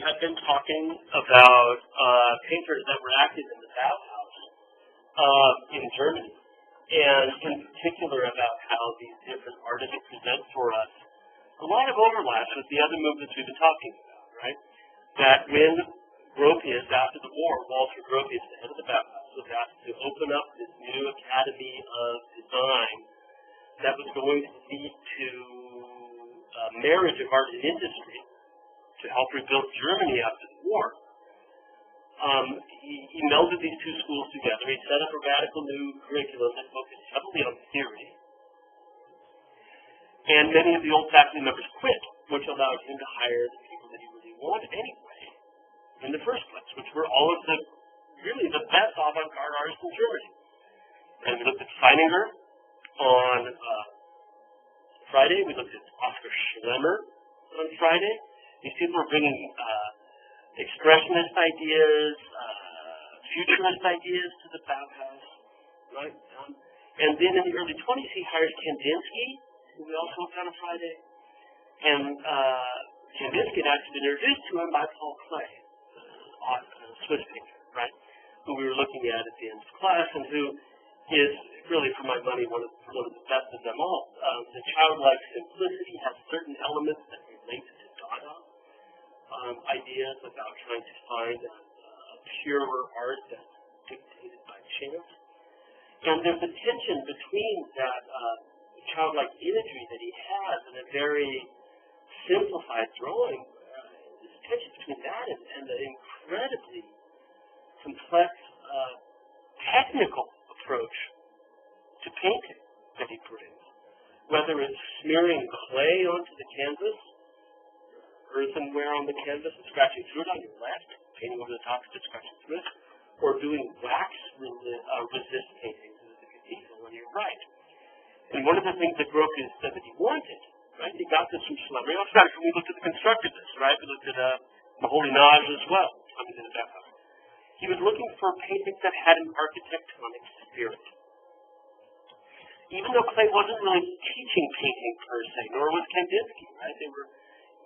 had been talking about painters that were active in the Bauhaus in Germany, and in particular about how these different artists present for us a lot of overlaps with the other movements we've been talking about, right? That when Gropius, after the war, Walter Gropius, the head of the Bauhaus, was asked to open up this new Academy of Design that was going to lead to marriage of art and industry to help rebuild Germany after the war. He melded these two schools together. He set up a radical new curriculum that focused heavily on theory. And many of the old faculty members quit, which allowed him to hire the people that he really wanted anyway in the first place, which were all of the, really the best avant-garde artists in Germany. And we looked at Feininger on Friday. We looked at Oscar Schlemmer on Friday. These people are bringing expressionist ideas, futurist ideas to the Bauhaus, right? And then in the early 20s, he hired Kandinsky, who we also looked at on Friday. And Kandinsky had actually been introduced to him by Paul Klee, a Swiss painter, right? Who we were looking at the end of class, and who is really, for my money, one of the best of them all. The childlike simplicity has certain elements that relate to Dada ideas about trying to find a purer art that's dictated by chance. And there's a tension between that childlike imagery that he has and a very simplified drawing. There's a tension between that and the incredibly complex technical approach to painting that he brings. Whether it's smearing clay onto the canvas, earthenware on the canvas and scratching through it on your left, painting over the top and just scratching through it, or doing wax resist paintings in the cathedral on your right. And one of the things that Gropius said that he wanted, right, he got this from Schlemmer. We looked at the constructivists, right? We looked at Moholy-Nagy as well, coming to the Bauhaus. He was looking for paintings that had an architectonic spirit. Even though Klee wasn't really teaching painting per se, nor was Kandinsky, right?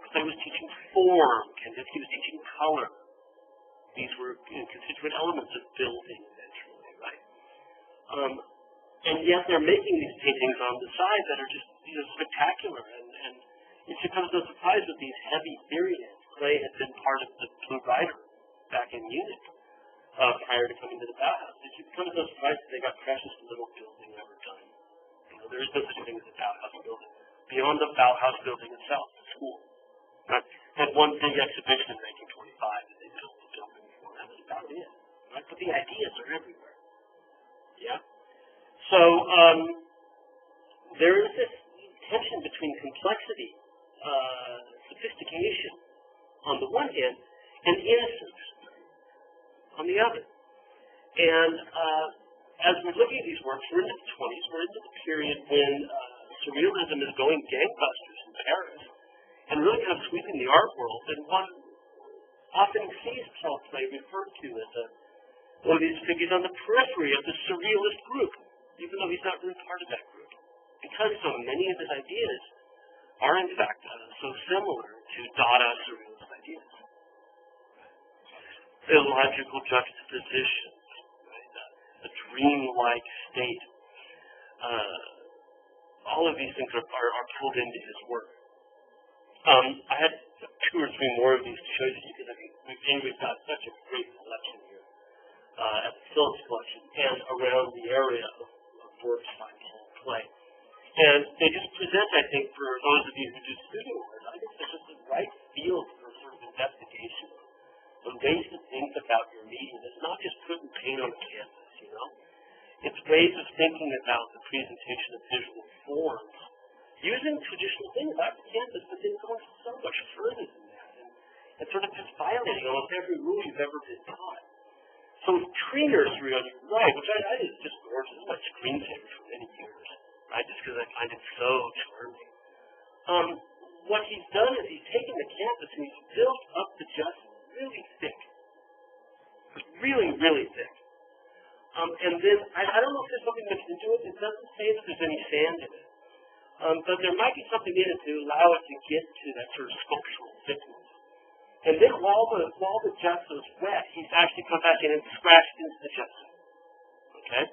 Klee was teaching form, Kandinsky was teaching color. These were constituent elements of building eventually, right? And yet they're making these paintings on the side that are just spectacular. And it should come as no surprise with these heavy periods. Klee had been part of the Blue Rider back in Munich prior to coming to the Bauhaus. It should come as no surprise that they got precious little building ever done. There is no such thing as a Bauhaus building. Beyond the Bauhaus building itself, the school. Right? Had one big exhibition in 1925 that they built the building for. That was about it. Right? But the ideas are everywhere. Yeah? So, there is this tension between complexity, sophistication on the one hand, and innocence on the other. And as we're looking at these works, we're into the 20s, we're into the period when surrealism is going gangbusters in Paris and really kind of sweeping the art world. And one often sees Paul Klee referred to as one of these figures on the periphery of the surrealist group, even though he's not really part of that group, because so many of his ideas are, in fact, so similar to Dada surrealist ideas. Illogical juxtapositions, right? A dreamlike state. All of these things are pulled into his work. I had 2 or 3 more of these to show you because I think we've got such a great collection here at the Phillips collection and around the area of works by Paul Klee. And they just present, I think, for those of you who do studio work, I think they're just the right field for sort of investigation. The ways to think about your medium. It's not just putting paint on a canvas, you know? It's ways of thinking about the presentation of visual forms, using traditional things like the canvas, but then going so much further than that, and sort of just violating almost every rule you've ever been taught. So Trina's on your right, which I think is just gorgeous. It's my screensaver for many years, right? Just because I find it so charming. What he's done is he's taken the canvas and he's built up the gesso really thick. Really, really thick. And then, I don't know if there's something mixed into it. It doesn't say that there's any sand in it. But there might be something in it to allow it to get to that sort of sculptural thickness. And then while the gesso's wet, he's actually come back in and scratched into the gesso. Okay?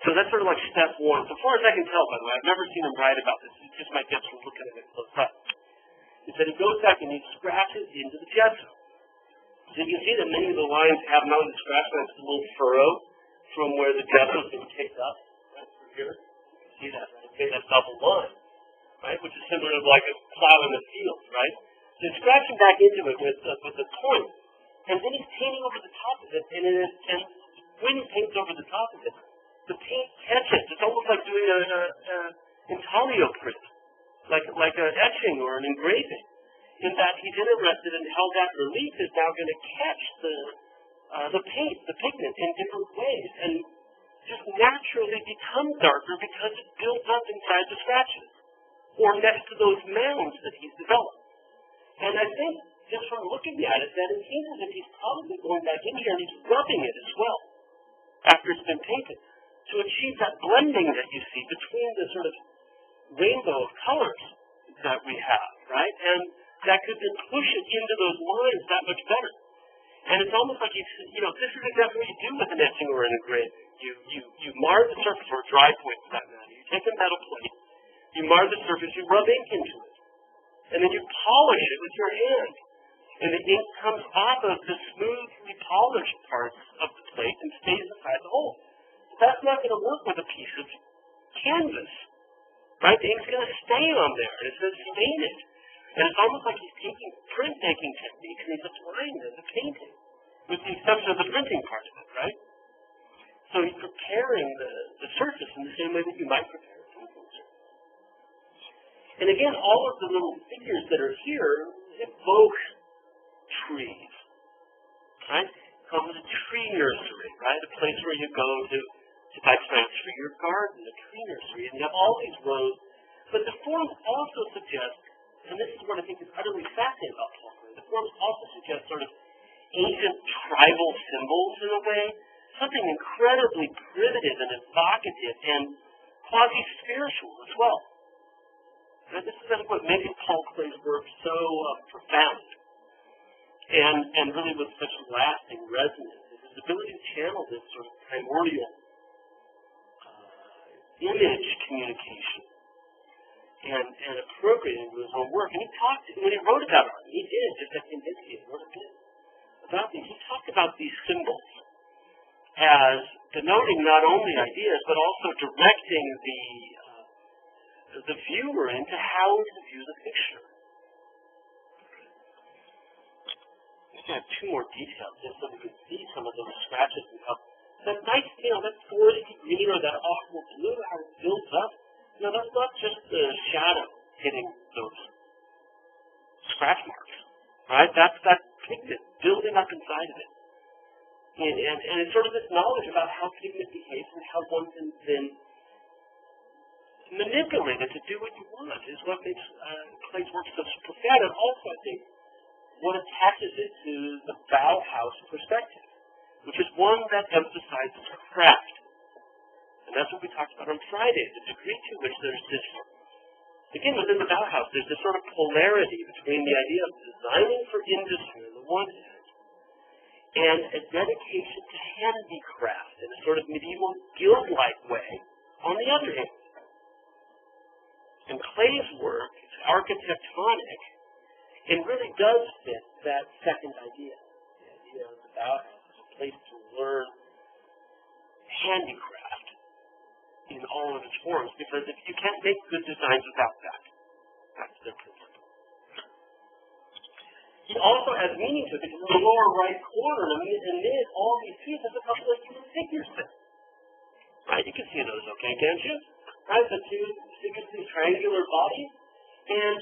So that's sort of like step one. So far as I can tell, by the way, I've never seen him write about this. It's just my guess from looking at it close up. Is that he goes back and he scratches into the gesso. So you can see that many of the lines have not only scratch, but it's a little furrow from where the gesso's been kicked up. Right through here. You can see that, right? Okay, that double line, right? Which is similar to like a plow in the field, right? So he's scratching back into it with the point. And then he's painting over the top of it, and when he paints over the top of it, the paint catches. It's almost like doing an intaglio print, like an etching or an engraving, in that he's interested in how that relief is now going to catch the paint, the pigment, in different ways, and just naturally become darker because it builds up inside the scratches, or next to those mounds that he's developed. And I think, just from looking at it, that it seems as if he's probably going back in here and he's rubbing it as well, after it's been painted, to achieve that blending that you see between the sort of rainbow of colors that we have, right? And that could then push it into those lines that much better. And it's almost like this is exactly what you do with an etching or an engraving. You mar the surface, or a dry point for that matter. You take a metal plate, you mar the surface, you rub ink into it, and then you polish it with your hand. And the ink comes off of the smoothly polished parts of the plate and stays inside the hole. But that's not going to work with a piece of canvas, right? The ink's going to stay on there, and it's going to stain it. And it's almost like he's taking printmaking techniques and he's applying them to painting, with the exception of the printing part of it, right? So he's preparing the surface in the same way that you might prepare a painting surface. And again, all of the little figures that are here evoke trees, right? Called a tree nursery, right? A place where you go to buy plants for your garden, a tree nursery, and you have all these rows. But the forms also suggest, and this is what I think is utterly fascinating about Paul Klee, the forms also suggest sort of ancient tribal symbols in a way, something incredibly primitive and evocative and quasi-spiritual as well. And this is, I think, what makes Paul Klee's work so profound and really with such lasting resonance, is his ability to channel this sort of primordial image communication and appropriate it into his own work. And he talked, when he wrote about art, he did, just like Kandinsky wrote a bit about these, he talked about these symbols as denoting not only ideas, but also directing the viewer into how to view the picture. I have two more details just so we can see some of those scratches and how that nice, that foresty green or that aqua blue, how it builds up. That's not just the shadow hitting those scratch marks, right? That's that pigment building up inside of it. And it's sort of this knowledge about how pigment behaves and how one can then manipulate it to do what you want is what makes Klee's work so profound. And also, I think, what attaches it to the Bauhaus perspective, which is one that emphasizes craft. And that's what we talked about on Friday, the degree to which there's this, again, within the Bauhaus, there's this sort of polarity between the idea of designing for industry on the one hand, and a dedication to handicraft in a sort of medieval guild-like way on the other hand. And Klee's work is architectonic and really does fit that second idea. The idea of the Bauhaus as a place to learn handicraft in all of its forms, because if you can't make good designs without that, that's their principle. He also has meaning to it, because in the lower right corner, amid all these trees, there's a couple of human figures there. Right? You can see those, okay, can't you? Right? The two figures, these triangular bodies, and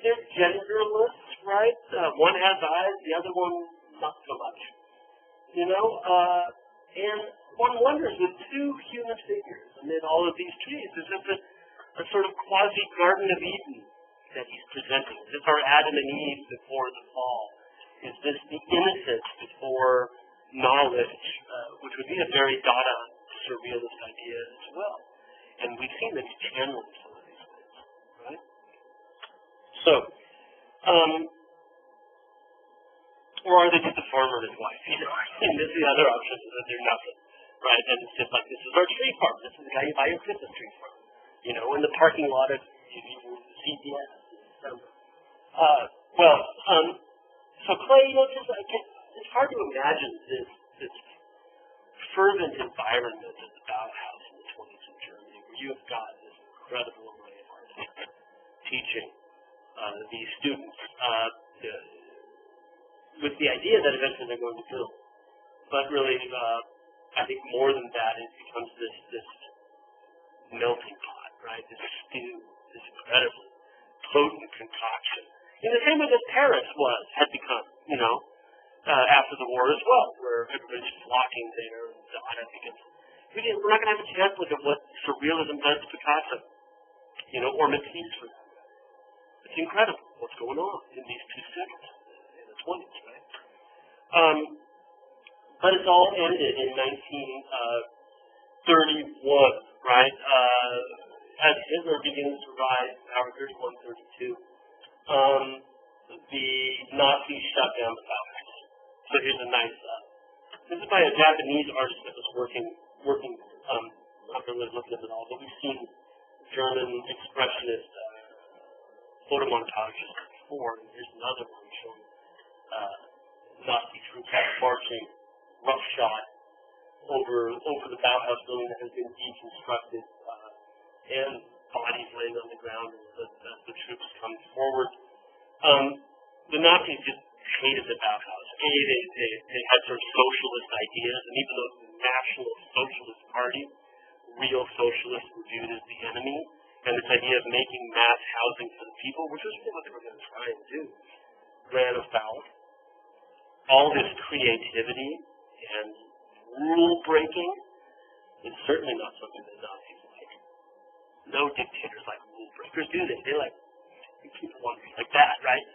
they're genderless, right? One has eyes, the other one not so much. And one wonders, with two human figures amid all of these trees, is this a sort of quasi-Garden of Eden that he's presenting? Is this our Adam and Eve before the fall? Is this the innocence before knowledge, which would be a very Dada surrealist idea as well? And we've seen that he's channeling some of these things, right? So, Or are they just a farmer and his wife? You know, and this is the other option is that they're nothing, right? And it's just like, this is our tree farm. This is the guy you buy your Christmas tree from. You know, in the parking lot of CVS. So Clay, you know, just it's hard to imagine this fervent environment at the Bauhaus in the 20s in Germany, where you have got this incredible array of artists teaching these students with the idea that eventually they're going to build. But really, I think more than that, it becomes this melting pot, right? This stew, this incredibly potent concoction. In the same way that Paris had become, you know, after the war as well, where everybody's flocking there. And I think we're not going to have a chance to look at what surrealism does to Picasso, you know, or Matisse for that. It's incredible what's going on in these two seconds in the 20s, right? But it's all ended in 1931, right? As Hitler begins to rise, power 31, 32, the Nazis shut down the Bauhaus. So here's a nice, this is by a Japanese artist that was working, I'm not really looking at it all, but we've seen German expressionist photo montages before, and here's another one showing Nazi troops marching roughshod over the Bauhaus building that has been deconstructed, and bodies laying on the ground as the troops come forward. The Nazis just hated the Bauhaus. They had sort of socialist ideas, and even though the National Socialist Party, real socialists were viewed as the enemy, and this idea of making mass housing for the people, which was really what they were going to try and do, ran afoul. All this creativity and rule breaking is certainly not something that Nazis like. No dictators like rule breakers, do they? They like people want to be like that, right?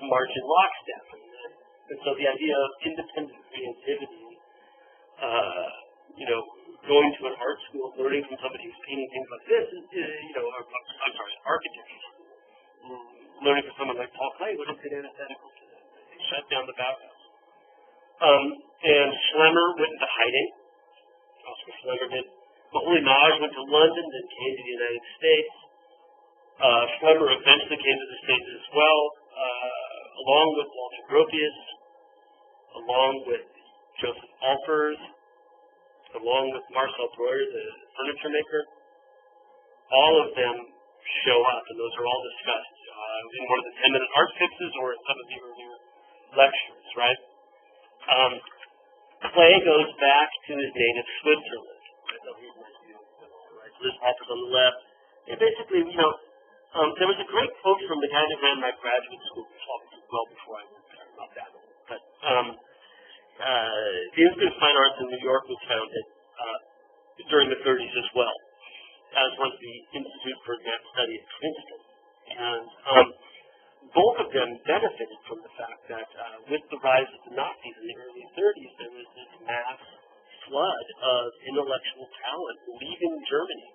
March in lockstep. And so the idea of independent creativity, you know, going to an art school, learning from somebody who's painting things like this, you know, architecture school, learning from someone like Paul Klee would have been antithetical to them. They shut down the Bauhaus. And Schlemmer went into hiding. Oscar Schlemmer did. Maholi Maj went to London, then came to the United States. Schlemmer eventually came to the States as well, along with Walter Gropius, along with Joseph Alpers, along with Marcel Breuer, the furniture maker. All of them show up, and those are all discussed in one of the 10-minute art fixes or in some of the earlier lectures, right? Clay goes back to his native Switzerland. Right? Liz Alpers on the left. And basically, you know, there was a great quote from the guy that ran my graduate school, well before I went there, not that old, but the Institute of Fine Arts in New York was founded during the 30s as well, as was the Institute for Advanced Study at Princeton. And both of them benefited from the fact that with the rise of the Nazis in the early 30s, there was this mass flood of intellectual talent leaving Germany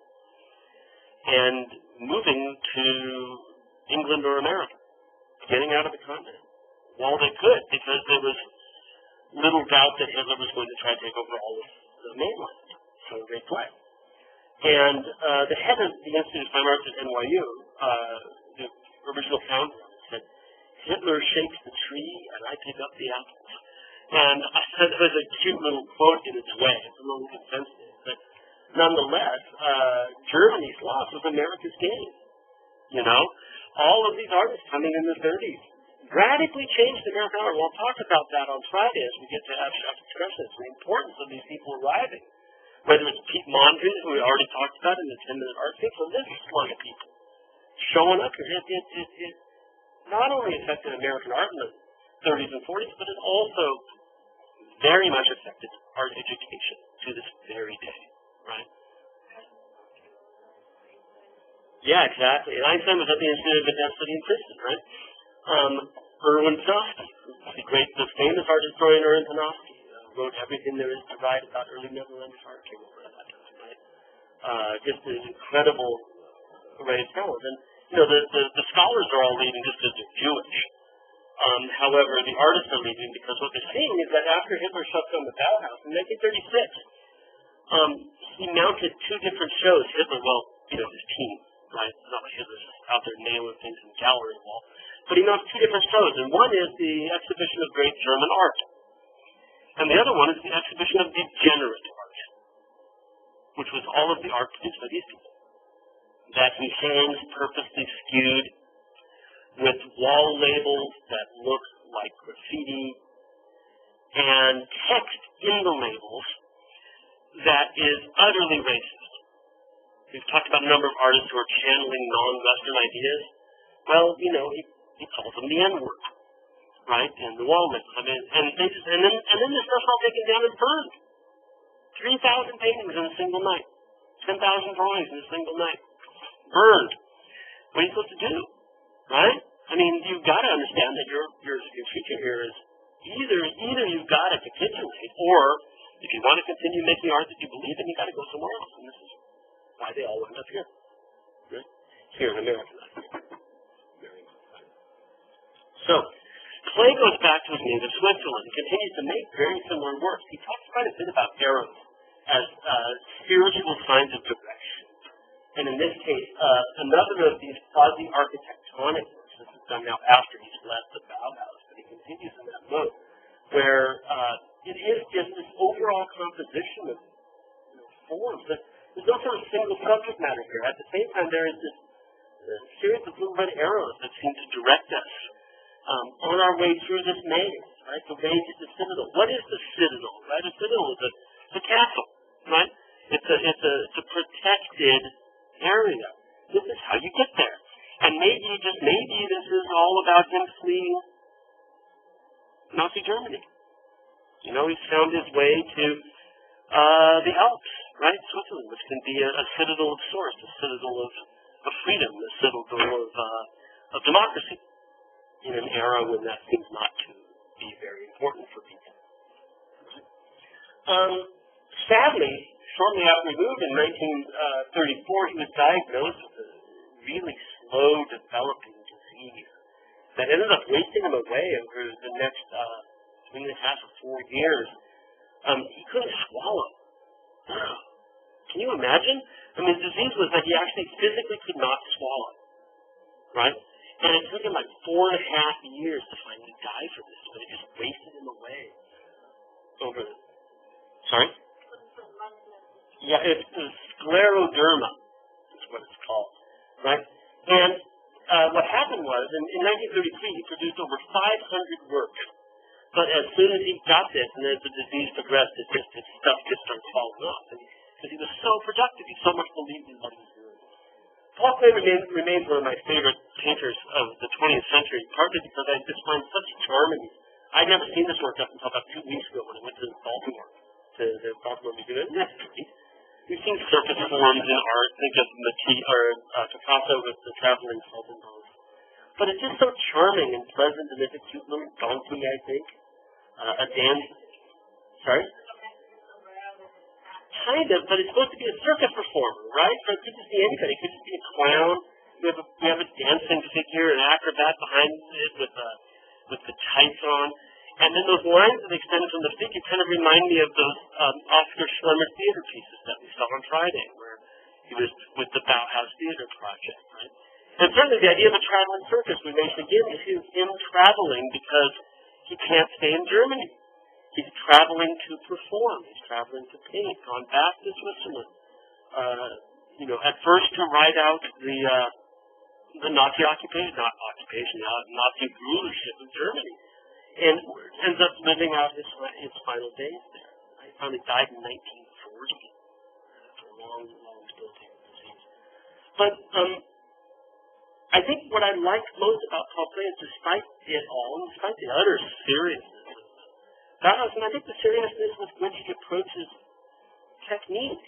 and moving to England or America, getting out of the continent while they could, because there was little doubt that Hitler was going to try to take over all of the mainland. So they fled. And the head of the Institute of Fine Arts at NYU, the original founder, said, Hitler shakes the tree and I pick up the apples. And I said it was a cute little quote in its way. It's a little insensitive. But nonetheless, Germany's loss was America's gain. You know? All of these artists coming in the 30s radically changed American art. We'll talk about that on Friday as we get to abstract expressionists, the importance of these people arriving. Whether it's Pete Mondrian, who we already talked about in the 10-minute art fix, or this slug of people showing up here. It not only affected American art in the 30s and 40s, but it also very much affected art education to this very day, right? Yeah, exactly. And Einstein was at the Institute of Advanced Study in Princeton, right? Erwin Panofsky, the famous art historian Erwin Panofsky, wrote Everything There Is to Write about early Netherlandish art, came over at that time, right? Just an incredible array of talent. And, you know, the scholars are all leaving just because they're Jewish. However, the artists are leaving because what they're seeing is that after Hitler shuts down the Bauhaus in 1936, he mounted 2 different shows. Hitler, well, his team, right? It's not like Hitler's just out there nailing things in the gallery wall. But he mounted 2 different shows, and one is the exhibition of great German art, and the other one is the exhibition of degenerate art, which was all of the art produced by these people that he hangs purposely skewed with wall labels that look like graffiti and text in the labels that is utterly racist. We've talked about a number of artists who are channeling non-Western ideas. Well, he calls them the N-word, right? And the wall labels. I mean, and then this stuff's all taken down and burned. 3,000 paintings in a single night. 10,000 drawings in a single night. Burned. What are you supposed to do, right? I mean, you've got to understand that your future here is either you've got to capitulate, or if you want to continue making art that you believe in, you've got to go somewhere else. And this is why they all end up here, right? Here in America. So, Klee goes back to his native Switzerland and continues to make very similar works. He talks quite a bit about arrows as spiritual signs of direction. And in this case, another of these quasi-architectonic works, this is done now after he's left the Bauhaus, but he continues in that mode, where it is just this overall composition of forms. There's no sort of single subject matter here. At the same time, there is this series of little red arrows that seem to direct us on our way through this maze, right? The way to the citadel. What is the citadel, right? A citadel is a castle, right? It's a protected area. This is how you get there. And maybe, just maybe, this is all about him fleeing Nazi Germany. He's found his way to the Alps, right? Switzerland, which can be a citadel of sorts, a citadel of freedom, a citadel of democracy, in an era when that seems not to be very important for people. Sadly, shortly after he moved in 1934, he was diagnosed with a really slow developing disease that ended up wasting him away over the next 3.5 or 4 years. He couldn't swallow. Can you imagine? I mean, the disease was that he actually physically could not swallow, right? And it took him like 4.5 years to finally die from this, but it just wasted him away over the... Sorry? Yeah, it's scleroderma, is what it's called, right? And what happened was, in 1933, he produced over 500 works. But as soon as he got this, and as the disease progressed, his stuff just started falling off. Because he was so productive, he so much believed in what he was doing. Paul Klee remains one of my favorite painters of the 20th century, partly because I just find such charm in these. I'd never seen this work up until about 2 weeks ago when I went to Baltimore, to the Baltimore Museum. And that's great. We've seen surface forms in art. Think of Picasso with the traveling saltimbanques. But it's just so charming and pleasant, and it's a cute little donkey, I think. A dandy. Sorry? Kind of, but it's supposed to be a circus performer, right? So it could just be anybody. It could just be a clown. We have a dancing figure, an acrobat behind it with the tights on. And then those lines that extend from the figure kind of remind me of those Oscar Schlemmer theater pieces that we saw on Friday, where he was with the Bauhaus Theater Project, right? And certainly the idea of a traveling circus we mentioned again is him traveling because he can't stay in Germany. He's traveling to perform. He's traveling to paint. Gone back to Switzerland. At first to ride out the Nazi Nazi rulership of Germany, and ends up living out his final days there. He finally died in 1940 after a long, debilitating disease. But I think what I like most about Paul Klee is, despite it all, and despite the utter seriousness of Bauhaus, and I think the seriousness with which he approaches technique,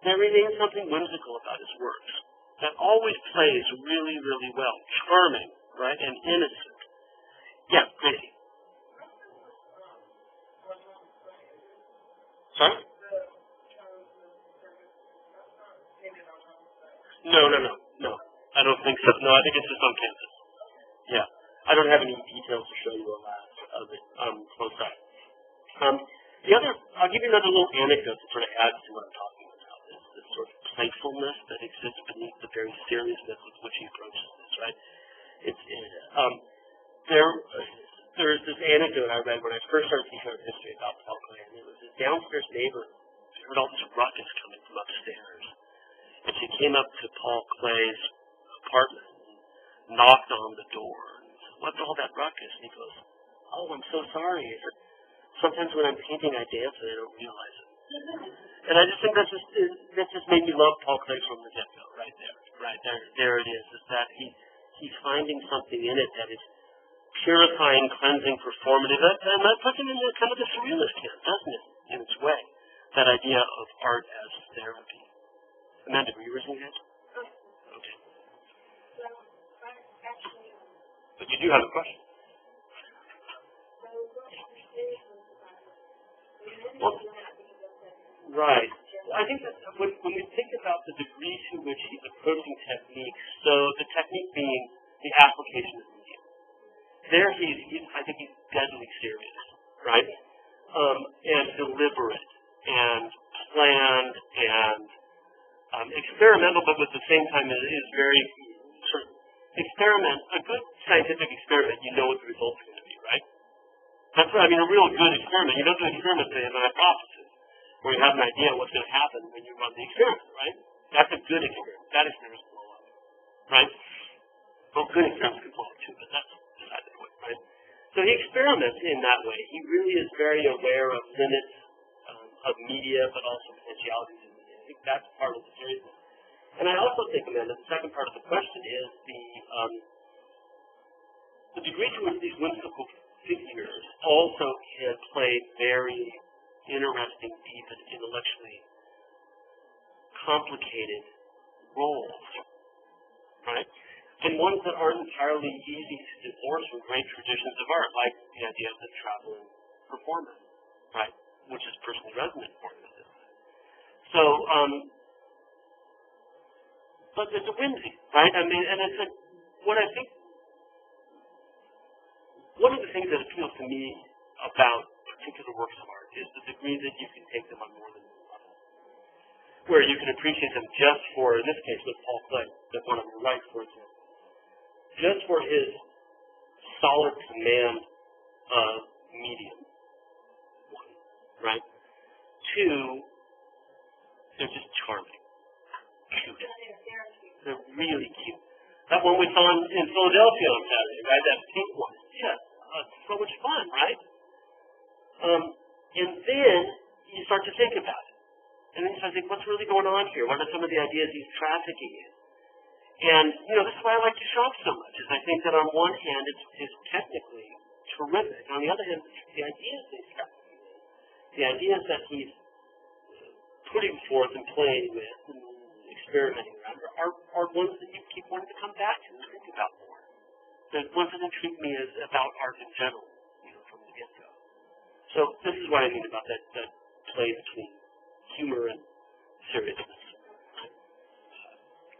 there remains something whimsical about his works that always plays really, really well. Charming, right, and innocent. Yeah, Gracie. Sorry? No. I don't think so. No, I think it's just on campus. Yeah. I I don't have any details to show you on that of it close up. I'll give you another little anecdote that sort of adds to what I'm talking about, this sort of playfulness that exists beneath the very seriousness with which he approaches this, right? There's this anecdote I read when I first started thinking about history about Paul Klee, and it was his downstairs neighbor who heard all this ruckus coming from upstairs. And she came up to Paul Klee's apartment and knocked on the door. And said, "What's all that ruckus?" And he goes, "Oh, I'm so sorry. Sometimes when I'm painting, I dance and I don't realize it." And I just think that just made me love Paul Klee from the get-go, right there. Right there it is that he's finding something in it that is purifying, cleansing, performative, and that puts him in kind of the surrealist camp, doesn't it, in its way? That idea of art as therapy. Amanda, were you raising your hand? Okay. But you do have a question. Well, right. I think that when we think about the degree to which he's approaching technique, so the technique being the application of media, there I think he's deadly serious, right? And deliberate and planned and experimental, but at the same time is very sort of experiment. A good scientific experiment, you know what the results are going to be, right? That's what I mean. A real good experiment. You don't do an experiment to have an hypothesis, where you have an idea of what's going to happen when you run the experiment, right? That's a good experiment. That experiment will blow up, right? Well, good experiments can blow up too, but that's beside the point, right? So he experiments in that way. He really is very aware of limits of media, but also potentialities in media. I think that's part of the seriousness. And I also think, Amanda, the second part of the question is the degree to which these whimsical figures also can play very interesting, deep, and intellectually complicated roles, right? And ones that aren't entirely easy to divorce from great traditions of art, like the idea of the traveling performer, right? Which is personally resonant for me. So, but it's a whimsy, right? I mean, and it's what I think, one of the things that appeals to me about particular works of art is the degree that you can take them on more than one level. Where you can appreciate them just for, in this case with Paul Klee, that one of the right, for example, just for his solid command of medium, one, right? Two, they're just charming. Cute. They're really cute. That one we saw in Philadelphia on Saturday, right? That pink one. Yeah, so much fun, right? And then you start to think about it. And then you start to think, what's really going on here? What are some of the ideas he's trafficking in? And, this is why I like to shop so much, is I think that on one hand, it's technically terrific. On the other hand, the ideas that he's trafficking in, the ideas that he's putting forth and playing with and experimenting around are ones that you keep wanting to come back to and think about more. The ones that intrigue me is about art in general, from the get-go. So this is what I mean about that play between humor and seriousness.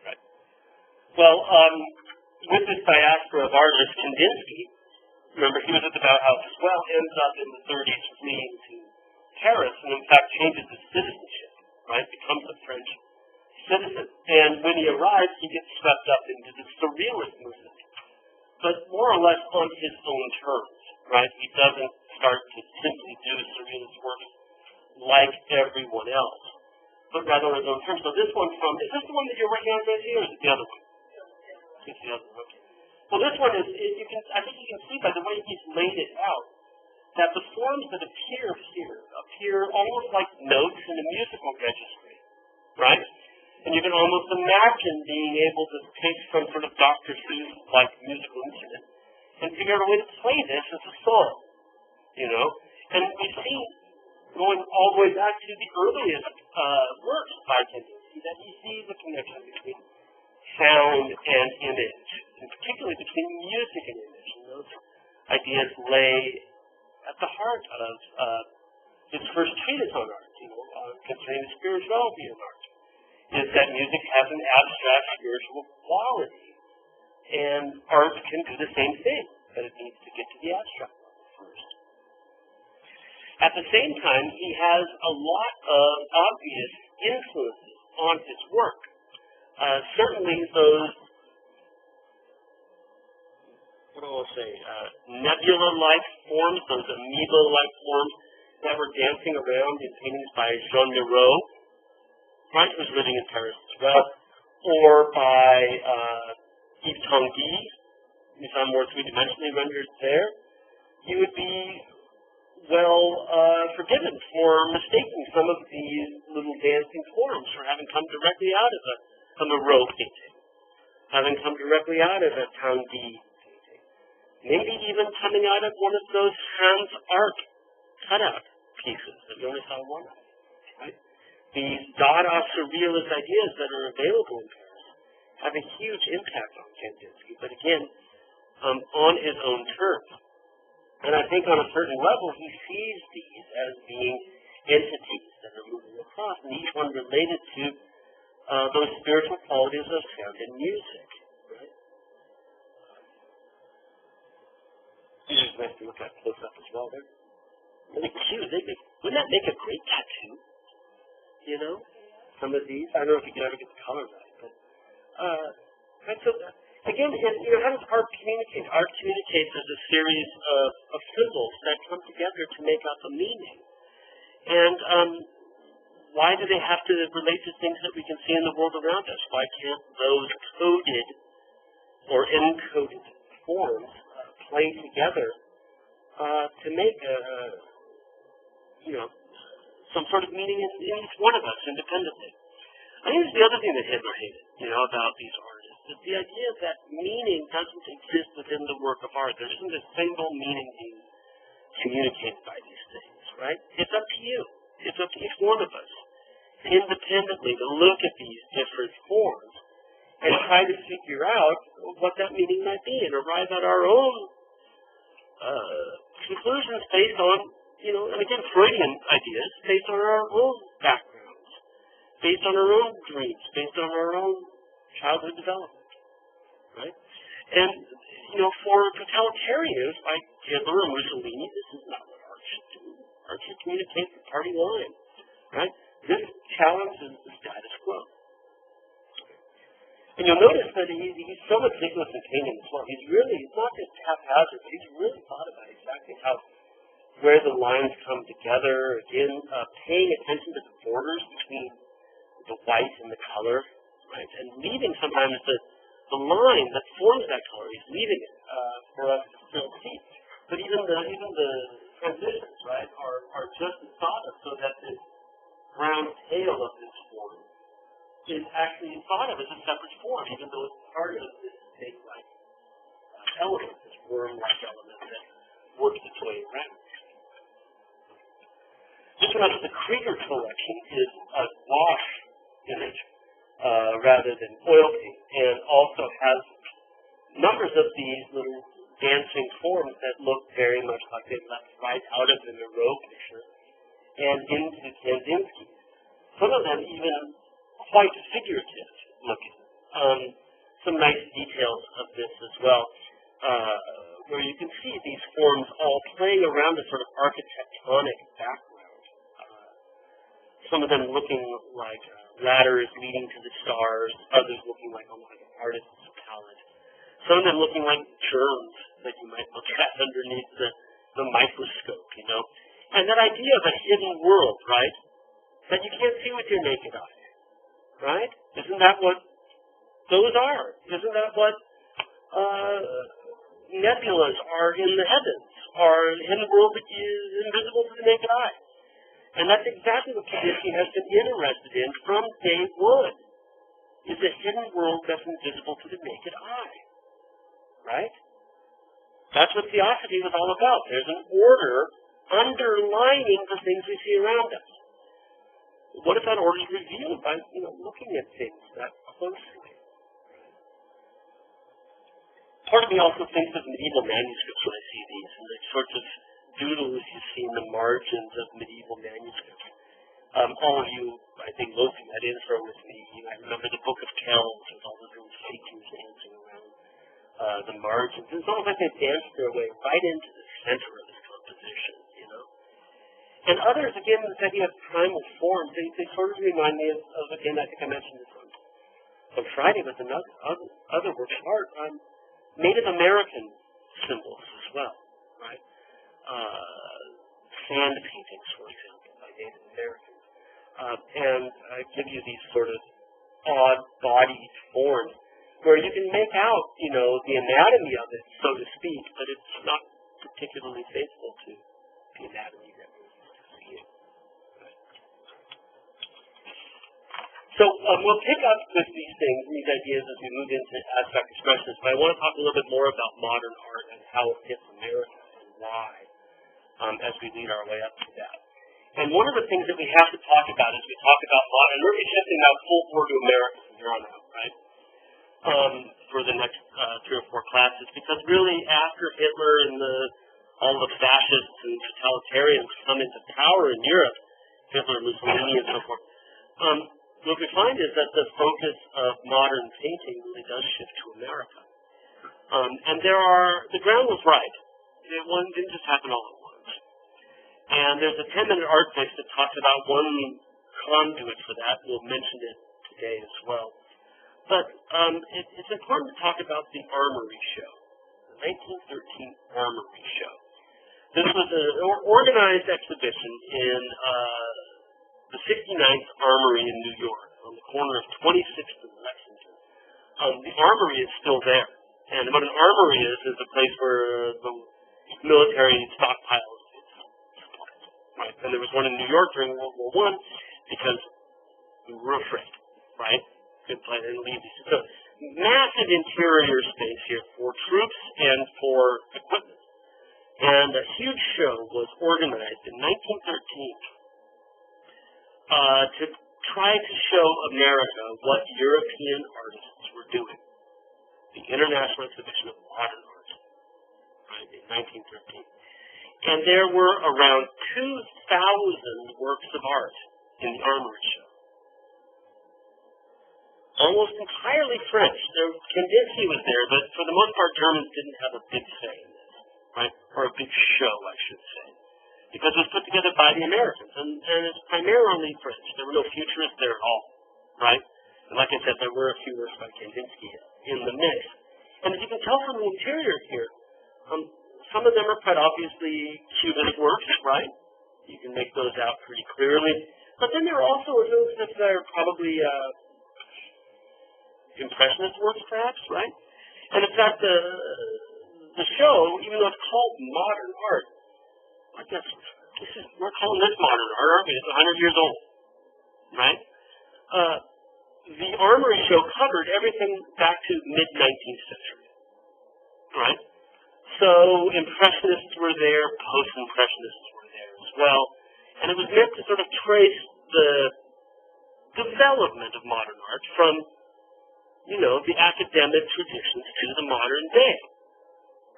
Right. Well, with this diaspora of artists, Kandinsky, remember he was at the Bauhaus as well, ends up in the 30s fleeing to Paris, and in fact changes his citizenship, right? Becomes a French citizen. And when he arrives, he gets swept up into the surrealist movement, but more or less on his own terms, right? He doesn't start to simply do surrealist work like everyone else, but rather on his own terms. So this one is this the one that your right hand right here, or is it the other one? It's the other one, okay. Well, this one is, I think you can see by the way he's laid it out, that the forms that appear here appear almost like notes in a musical registry, right? And you can almost imagine being able to take some sort of Dr. Seuss-like musical instrument and figure out a way to play this as a song, And we see, going all the way back to the earliest works by Kandinsky, that he sees a connection between sound and image, and particularly between music and image. And those ideas lay at the heart of his first treatise on art, concerning the spirituality of art, is that music has an abstract spiritual quality, and art can do the same thing. but it needs to get to the abstract level first. At the same time, he has a lot of obvious influences on his work. Certainly those, what do I say, nebula-like forms, those amoeba-like forms that were dancing around in paintings by Jean Miro, right, who's living in Paris as well, or by Yves Tanguy, who found more three-dimensionally rendered there, you would be forgiven for mistaking some of these little dancing forms for having come directly out of a Miro painting, having come directly out of a Tanguy painting, maybe even coming out of one of those Hans Arc cutout pieces that we only saw one of, right? These Dada surrealist ideas that are available in Paris have a huge impact on Kandinsky, but again, on his own terms. And I think on a certain level, he sees these as being entities that are moving across, and each one related to those spiritual qualities of sound and music, right? These are nice to look at close up as well. They're really cute. Wouldn't that make a great tattoo? You know, some of these. I don't know if you can ever get the color right, but right. So again, how does art communicate? Art communicates as a series of symbols that come together to make up a meaning. And why do they have to relate to things that we can see in the world around us? Why can't those coded or encoded forms play together to make some sort of meaning in each one of us independently? I think it's the other thing that Hitler hated, about these artists, is the idea that meaning doesn't exist within the work of art. There isn't a single meaning being communicated by these things, right? It's up to you. It's up to each one of us independently to look at these different forms and try to figure out what that meaning might be and arrive at our own conclusions based on, and again, Freudian ideas, based on our own backgrounds, based on our own dreams, based on our own childhood development, right? And, for totalitarians like Hitler and Mussolini, this is not what art should do. Art should communicate the party line, right? This challenges the status quo. And you'll notice that he's so meticulous in painting as well. He's not just haphazard, but he's really thought about exactly where the lines come together, again, paying attention to the borders between the white and the color, right? And leaving sometimes the line that forms that color, he's leaving it for us to still see. But even the transitions, right, are just thought of so that this brown tail of this form is actually thought of as a separate form, even though it's part of this snake-like element, this worm-like element that works its way around. This one, the Krieger collection, is a wash image rather than oil paint, and also has numbers of these little dancing forms that look very much like they left right out of the Miro picture and into Kandinsky. Some of them even quite figurative looking. Some nice details of this as well, where you can see these forms all playing around a sort of architectonic background. Some of them looking like ladders leading to the stars, others looking like almost like an artist's palette. Some of them looking like germs that you might look at underneath the microscope, And that idea of a hidden world, right, that you can't see with your naked eye, right? Isn't that what those are? Isn't that what nebulas are in the heavens, are a hidden world that is invisible to the naked eye? And that's exactly what Kandinsky has been interested in from day one, is a hidden world that's invisible to the naked eye, right? That's what theosophy was all about. There's an order underlining the things we see around us. What if that order is revealed by, looking at things that closely? Part of me also thinks of medieval manuscripts when I see these, and the sorts of doodles you see in the margins of medieval manuscripts. All of you, I think most of you had intro with me. I remember the Book of Kells with all the little figures dancing around. the margins. It's almost like they dance their way right into the center of this composition, you know. And others, again, this idea of primal forms, they sort of remind me of again, I think I mentioned this on Friday with another other work of art, Native American symbols as well, right? Sand paintings, for example, by Native Americans. And I give you these sort of odd-bodied forms where you can make out, you know, the anatomy of it, so to speak, but it's not particularly faithful to the anatomy that we're used to seeing. So we'll pick up with these things, these ideas, as we move into abstract expressionists, but I want to talk a little bit more about modern art and how it fits America and why, as we lead our way up to that. And one of the things that we have to talk about as we talk about modern, and we're shifting now full forward to America from here on out, right? For the next 3 or 4 classes, because really after Hitler and all the fascists and totalitarians come into power in Europe, Hitler, Mussolini, and so forth, what we find is that the focus of modern painting really does shift to America. And the ground was right. It didn't just happen all at once. And there's a 10-minute art fix that talks about one conduit for that. We'll mention it today as well. But it's important to talk about the Armory Show, the 1913 Armory Show. This was an organized exhibition in the 69th Armory in New York, on the corner of 26th and Lexington. The Armory is still there. And what an armory is a place where the military stockpiles its supplies. Right? And there was one in New York during World War I because we were afraid, right? Good plan and leave these. So massive interior space here for troops and for equipment. And a huge show was organized in 1913 to try to show America what European artists were doing. The International Exhibition of Modern Art, right, in 1913. And there were around 2,000 works of art in the Armory Show. Almost entirely French. Kandinsky was there, but for the most part, Germans didn't have a big say in this, right? Or a big show, I should say. Because it was put together by the Americans, and it's primarily French. There were no futurists there at all, right? And like I said, there were a few works by Kandinsky in the mix. And as you can tell from the interior here, some of them are quite obviously Cubist works, right? You can make those out pretty clearly. But then there are also those that are probably Impressionist works, perhaps, right? And in fact, the show, even though it's called modern art, I guess we're calling this modern art, aren't we? It's 100 years old, right? The Armory Show covered everything back to mid-19th century, right? So Impressionists were there, Post-Impressionists were there as well, and it was meant to sort of trace the development of modern art from, you know, the academic traditions to the modern day,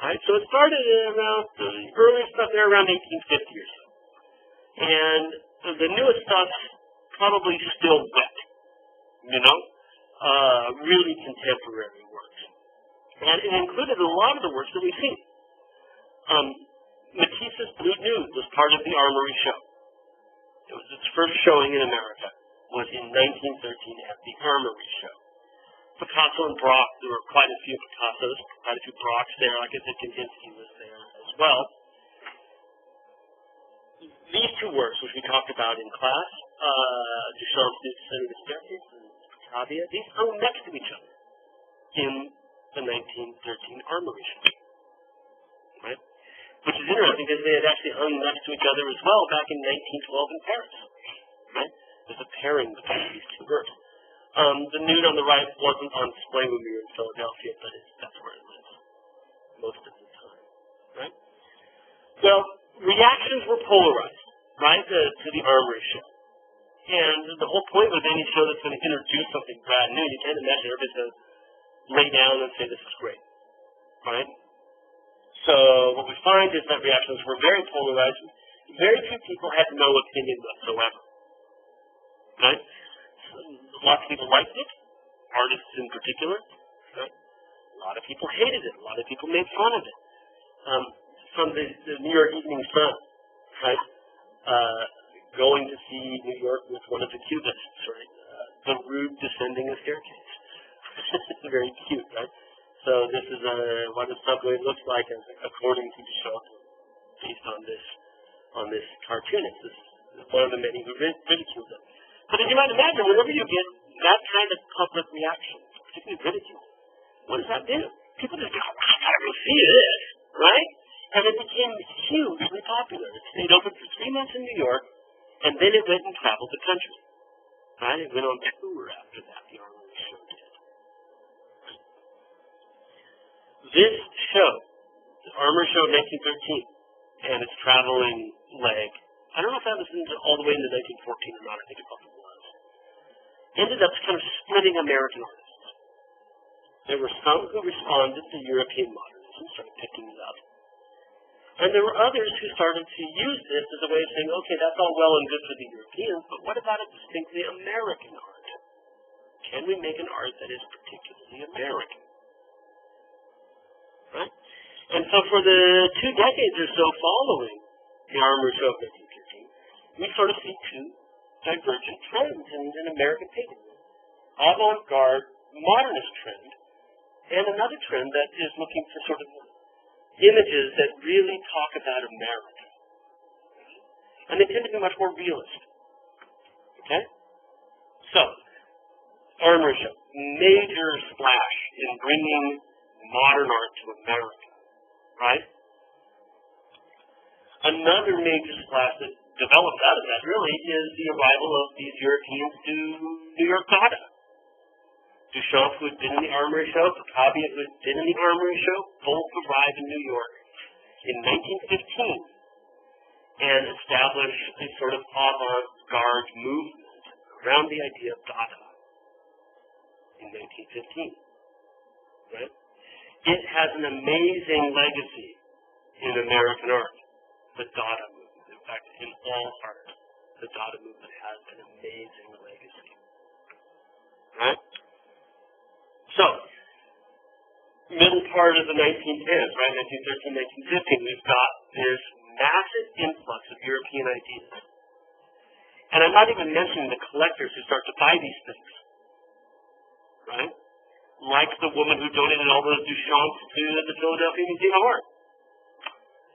right? So it started around the earliest stuff there around 1850 or so, and the newest stuff probably still wet. You know, really contemporary works. And it included a lot of the works that we've seen. Matisse's Blue Nude was part of the Armory Show. It was its first showing in America, was in 1913 at the Armory Show. Picasso and Braque, there were quite a few Picassos, quite a few Braques there. Like I said, Kandinsky was there as well. These two works, which we talked about in class, Duchamp's Nude Descending the Staircase and Picabia, these hung next to each other in the 1913 Armory Show, right? Which is interesting because they had actually hung next to each other as well back in 1912 in Paris, right? There's a pairing between these two works. The nude on the right wasn't on display when we were in Philadelphia, but that's where it lives most of the time, right? Well, reactions were polarized, right, to the Armory Show. And the whole point with any show that's going to introduce something brand new, you can't imagine everybody's going to lay down and say this is great, right? So what we find is that reactions were very polarized. Very few people had no opinion whatsoever, right? So lots of people liked it, artists in particular, right? lot of people hated it. A lot of people made fun of it. From the New York Evening Sun, right? Going to see New York with one of the Cubists, right? The rude descending a staircase. Very cute, right? So this is what the subway looks like according to Duchamp, based on this cartoonist. This is one of the many who ridiculed it. But as you might imagine, whenever you get that kind of public reaction, particularly ridicule, what does that do? People just go, I gotta go see this, right? And it became hugely popular. It stayed open for 3 months in New York, and then it went and traveled the country. Right? It went on tour after that, the Armory Show did. This show, the Armory Show of 1913, and its traveling leg, I don't know if that was all the way into 1914 or not, I think it probably was, ended up kind of splitting American artists. There were some who responded to European modernism, started picking it up. And there were others who started to use this as a way of saying, okay, that's all well and good for the Europeans, but what about a distinctly American art? Can we make an art that is particularly American? Right? And so for the 2 decades or so following the Armory Show of 1913, we sort of see 2 divergent trends in American painting. Avant-garde, modernist trend, and another trend that is looking for sort of images that really talk about America. And they tend to be much more realist. Okay? So, Armory Show, major splash in bringing modern art to America. Right? Another major splash that developed out of that, really, is the arrival of these Europeans to New York Dada. Duchamp, who had been in the Armory Show, Picabia, who had been in the Armory Show, both arrived in New York in 1915 and established a sort of avant-garde movement around the idea of Dada in 1915. Right? It has an amazing legacy in American art, the Dada movement. In fact, in all art, the Dada movement has an amazing legacy. Right? So, middle part of the 1910s, right, 1913, 1915, we've got this massive influx of European ideas. And I'm not even mentioning the collectors who start to buy these things, right? Like the woman who donated all those Duchamps to the Philadelphia Museum of Art.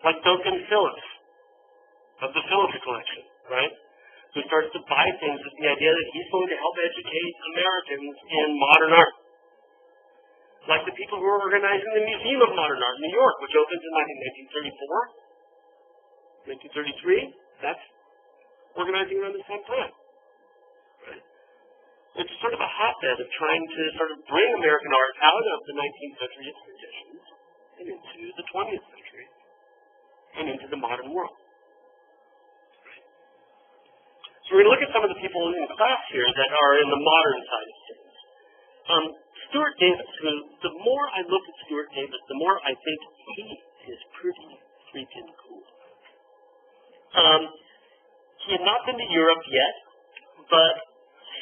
Like Duncan Phillips of the Phillips collection, right? Who starts to buy things with the idea that he's going to help educate Americans in modern art. Like the people who are organizing the Museum of Modern Art in New York, which opens in 1934, 1933. That's organizing around the same time. Right? It's sort of a hotbed of trying to sort of bring American art out of the 19th century traditions and into the 20th century and into the modern world. Right? So we're going to look at some of the people in class here that are in the modern side of things. Stuart Davis, who, the more I look at Stuart Davis, the more I think he is pretty freaking cool. He had not been to Europe yet, but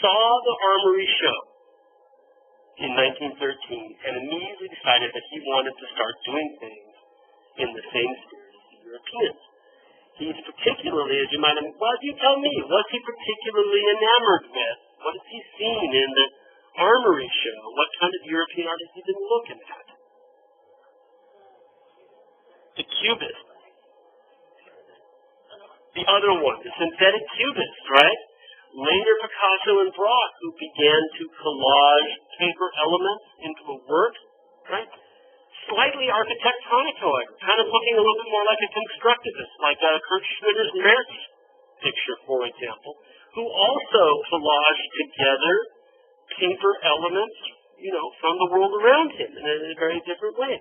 saw the Armory Show in 1913 and immediately decided that he wanted to start doing things in the same spirit as the Europeans. He's particularly, as you might have, well, you tell me, what's he particularly enamored with? What has he seen in the Armory Show? What kind of European art has he been looking at? The Cubist. The other one, the synthetic Cubist, right? Later Picasso and Braque, who began to collage paper elements into a work, right? Slightly architectonic, however, kind of looking a little bit more like a constructivist, like Kurt Schmitter's Merz picture, for example, who also collaged together paper elements, from the world around him in a very different way.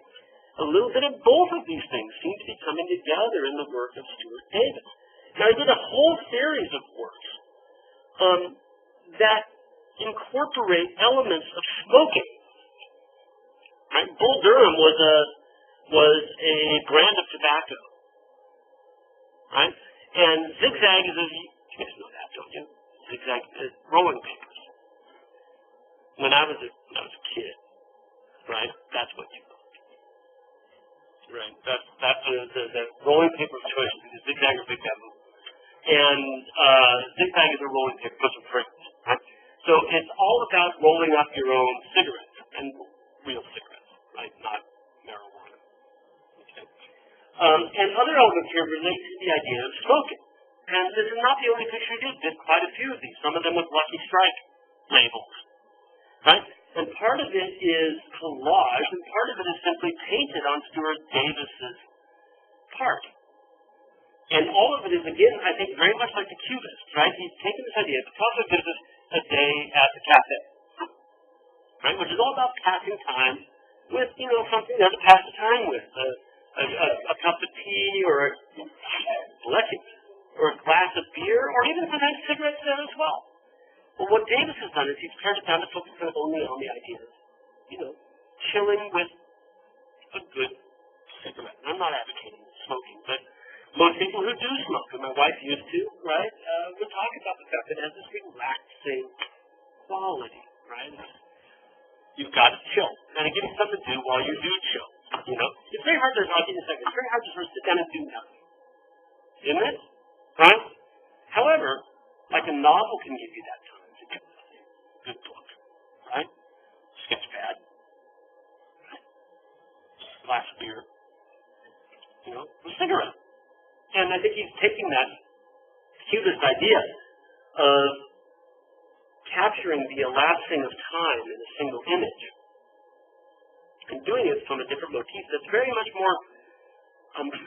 A little bit of both of these things seem to be coming together in the work of Stuart Davis. Now, he did a whole series of works that incorporate elements of smoking. Right? Bull Durham was a brand of tobacco. Right? And Zigzag is you guys know that, don't you? Zigzag is rolling papers. When I was a kid, right? That's what you want. Right? That's the rolling paper of choice, the zigzag or big bamboo. And zigzag is a rolling paper, goes with fragrance, right? So it's all about rolling up your own cigarettes, and real cigarettes, right? Not marijuana. Okay. And other elements here relate to the idea of smoking. And this is not the only picture he did. Did quite a few of these. Some of them with Lucky Strike labels, right? And part of it is collage, and part of it is simply painted on Stuart Davis's part. And all of it is, again, I think, very much like the Cubists, right? He's taken this idea. Picasso gives us a day at the cafe, right? Which is all about passing time with, something there to pass the time with. A cup of tea, or or a glass of beer, or even sometimes cigarettes there as well. Well, what Davis has done is he's pared it down to focus only on the ideas. Chilling with a good cigarette. I'm not advocating smoking, but most people who do smoke, and my wife used to, right, would talk about the fact that it has this relaxing quality, right? You've got to chill. And it gives you something to do while you do chill. It's very hard to, I'll give you a second, it's very hard to sort of sit down and do nothing. Isn't it? Right? However, like a novel can give you that time to do nothing. Good book. Right? Sketchpad. Right? Glass of beer. A cigarette. And I think he's taking that Cubist idea of capturing the elapsing of time in a single image and doing it from a different motif that's very much more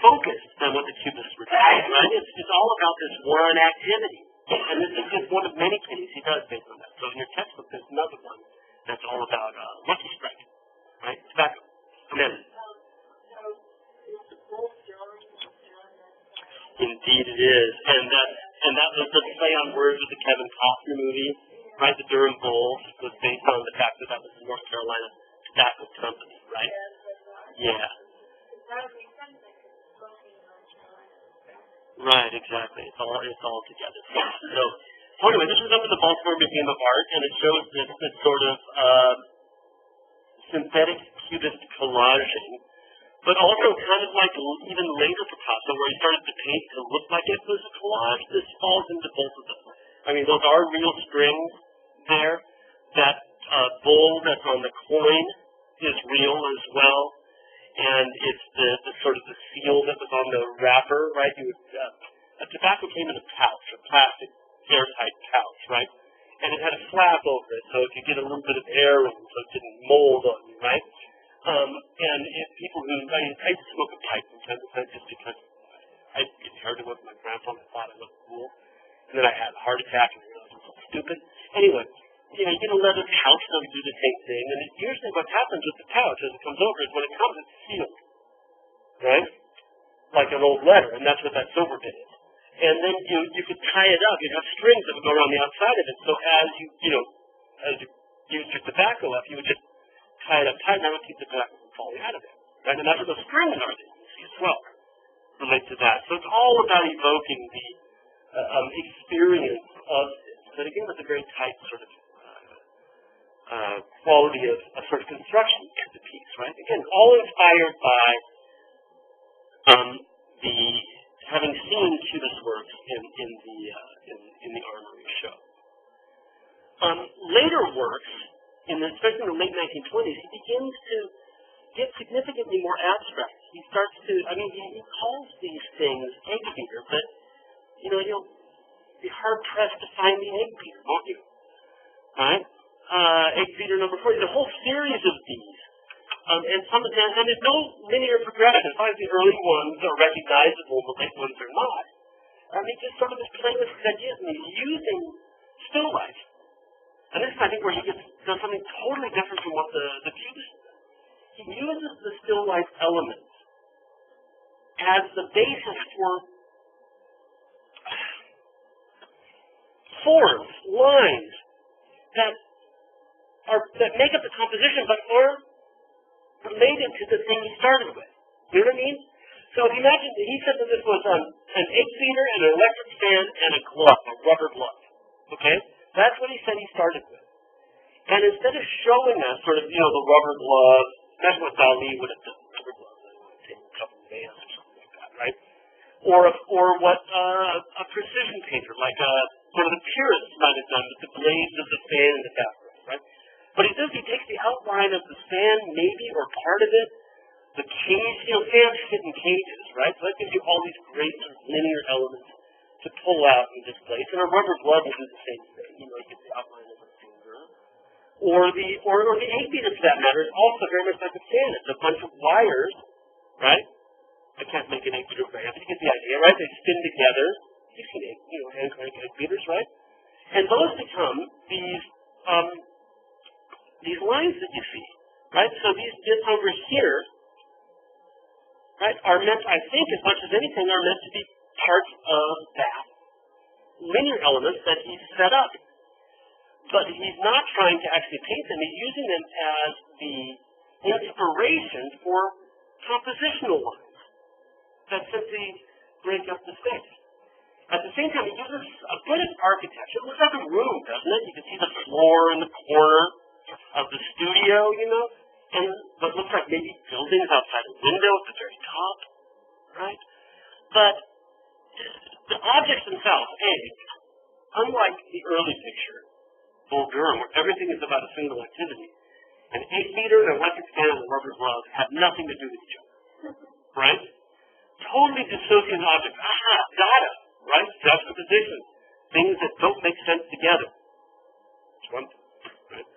focused than what the Cubists were doing, right? It's all about this one activity. And this is just one of many paintings he does based on that. So in your textbook, there's another one that's all about Lucky Strike, right? Tobacco. And then, indeed it is. And that was the play on words with the Kevin Costner movie, right? The Durham Bull was based on the fact that was the North Carolina Tobacco Company, right? Yeah. Right, exactly. It's all together. So anyway, this was up at the Baltimore Museum of Art, and it shows this sort of synthetic Cubist collaging, but also kind of like even later Picasso, where he started to paint to look like it was a collage. This falls into both of them. I mean, those are real strings there. That bull that's on the coin is real as well. And it's the sort of the seal that was on the wrapper, right? A tobacco came in a pouch, a plastic airtight pouch, right? And it had a flap over it, so it could get a little bit of air in, so it didn't mold on you, right? And if people who, I used to smoke a pipe from time to time just because I inherited it with my grandpa and I thought it looked cool. And then I had a heart attack and realized it was so stupid. Anyway, you get a leather pouch and do the same thing, and usually what happens with the pouch as it comes over is when it comes, it's sealed, right? Like an old letter, and that's what that silver bit is. And then you could tie it up. You'd have strings that would go around the outside of it. So as you use your tobacco up, you would just tie it up tight, and that would keep the tobacco from falling out of it, right? And that's what those strings are that you see as well relate to that. So it's all about evoking the experience of this, but again with a very tight sort of quality of sort of construction to the piece, right? Again, all inspired by having seen Cubist works in the Armory show. Later works, especially in the late 1920s, he begins to get significantly more abstract. He starts to, he calls these things egg beater, but you'll be hard pressed to find the egg beater, won't you? Right? Egg beater number 4, the whole series of these. And there's no linear progression. Sometimes the early ones are recognizable, the late ones are not. Just sort of this playing with his ideas, and he's using still life. And this is, I think, where he does something totally different from what the Cubists do. He uses the still life elements as the basis for forms, lines, that make up the composition, but aren't related to the thing he started with. You know what I mean? So if you imagine, he said that this was an egg beater and an electric fan and a glove, a rubber glove. Okay? That's what he said he started with. And instead of showing us sort of, the rubber glove, that's what Dali would have done, rubber gloves, take a couple of bands or something like that, right? Or what a precision painter, like sort of the purists might have done with the blades of the fan in the background, right? But he takes the outline of the fan, maybe, or part of it, the cage, fans fit in cages, right? So that gives you all these great sort of linear elements to pull out and displace. And a rubber glove will do the same thing. You get the outline of a finger. Or the 8-beater, for that matter, is also very much like a fan. It's a bunch of wires, right? I can't make an 8-beater very but you get the idea, right? They spin together. You've seen hand crank 8-beaters, right? And those become these lines that you see, right? So these bits over here, right, are meant, I think, as much as anything, are meant to be parts of that linear elements that he's set up. But he's not trying to actually paint them. He's using them as the inspiration for compositional lines that simply break up the space. At the same time, he uses a bit of architecture. It looks like a room, doesn't it? You can see the floor in the corner of the studio, and what looks like maybe buildings outside a window at the very top, right? But the objects themselves, unlike the early picture, Bull Durham, where everything is about a single activity, an 8-beater, an electric fan, and a rubber glove have nothing to do with each other, right? Totally dissociative objects. Aha, data, right? Juxtaposition. Things that don't make sense together. That's one thing, right?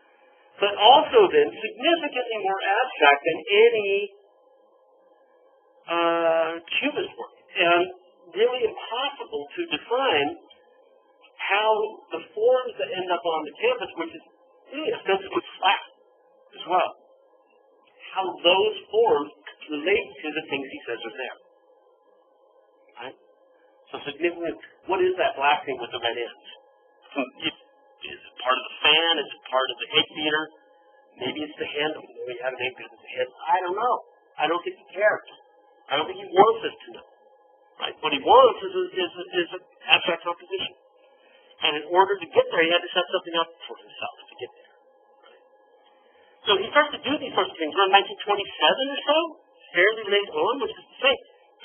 But also then, significantly more abstract than any cubist work. And really impossible to define how the forms that end up on the canvas, which is really ostensibly flat as well, how those forms relate to the things he says are there. Right? So significant, what is that black thing with the red ends? Is it part of the fan? Is it part of the 8-beater? Maybe it's the handle. Maybe you have an 8-beater with the handle. I don't know. I don't think he cares. I don't think he wants us to know. Right? What he wants is an abstract composition. And in order to get there, he had to set something up for himself to get there. Right? So he starts to do these sorts of things around 1927 or so, fairly late on, which is to say,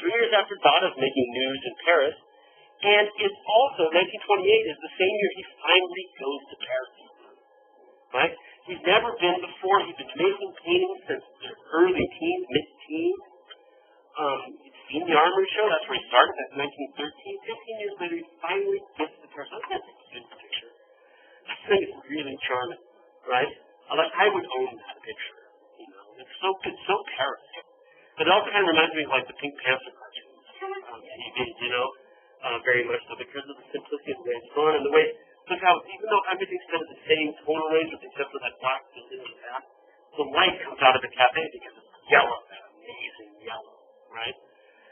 3 years after Dada's making news in Paris. And it's also, 1928 is the same year he finally goes to Paris. Right? He's never been before. He's been making paintings since the early teens, mid-teens. He's seen the Armory Show. That's where he started. That's 1913. 15 years later, he finally gets to Paris. I think it's a good picture. I think it's really charming, right? I would own that picture. It's so Paris. But it also kind of reminds me of like the Pink Panther cartoons. He did, very much so because of the simplicity of the way it's drawn and the way, look how, even though everything's kind of the same tonal range except for that black building in the back, the light comes out of the cafe because it's yellow, that amazing yellow, right?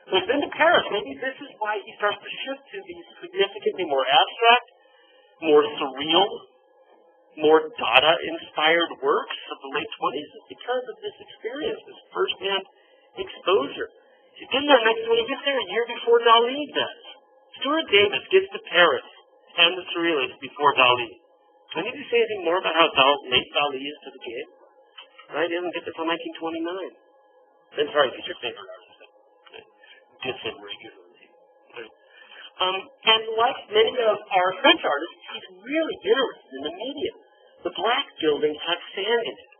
So he's been to Paris. Maybe this is why he starts to shift to these significantly more abstract, more surreal, more Dada-inspired works of the late 20s. It's because of this experience, this first-hand exposure. He's been there when he gets there a year before Dali does. Stuart Davis gets to Paris and the Surrealists before Dali. Do I need to say anything more about how late Dali is to the game? Right? He doesn't get there until 1929. I'm sorry, he's your favorite artist. Gets him regularly. Right? And like many of our French artists, he's really interested in the medium. The black buildings have sand in it.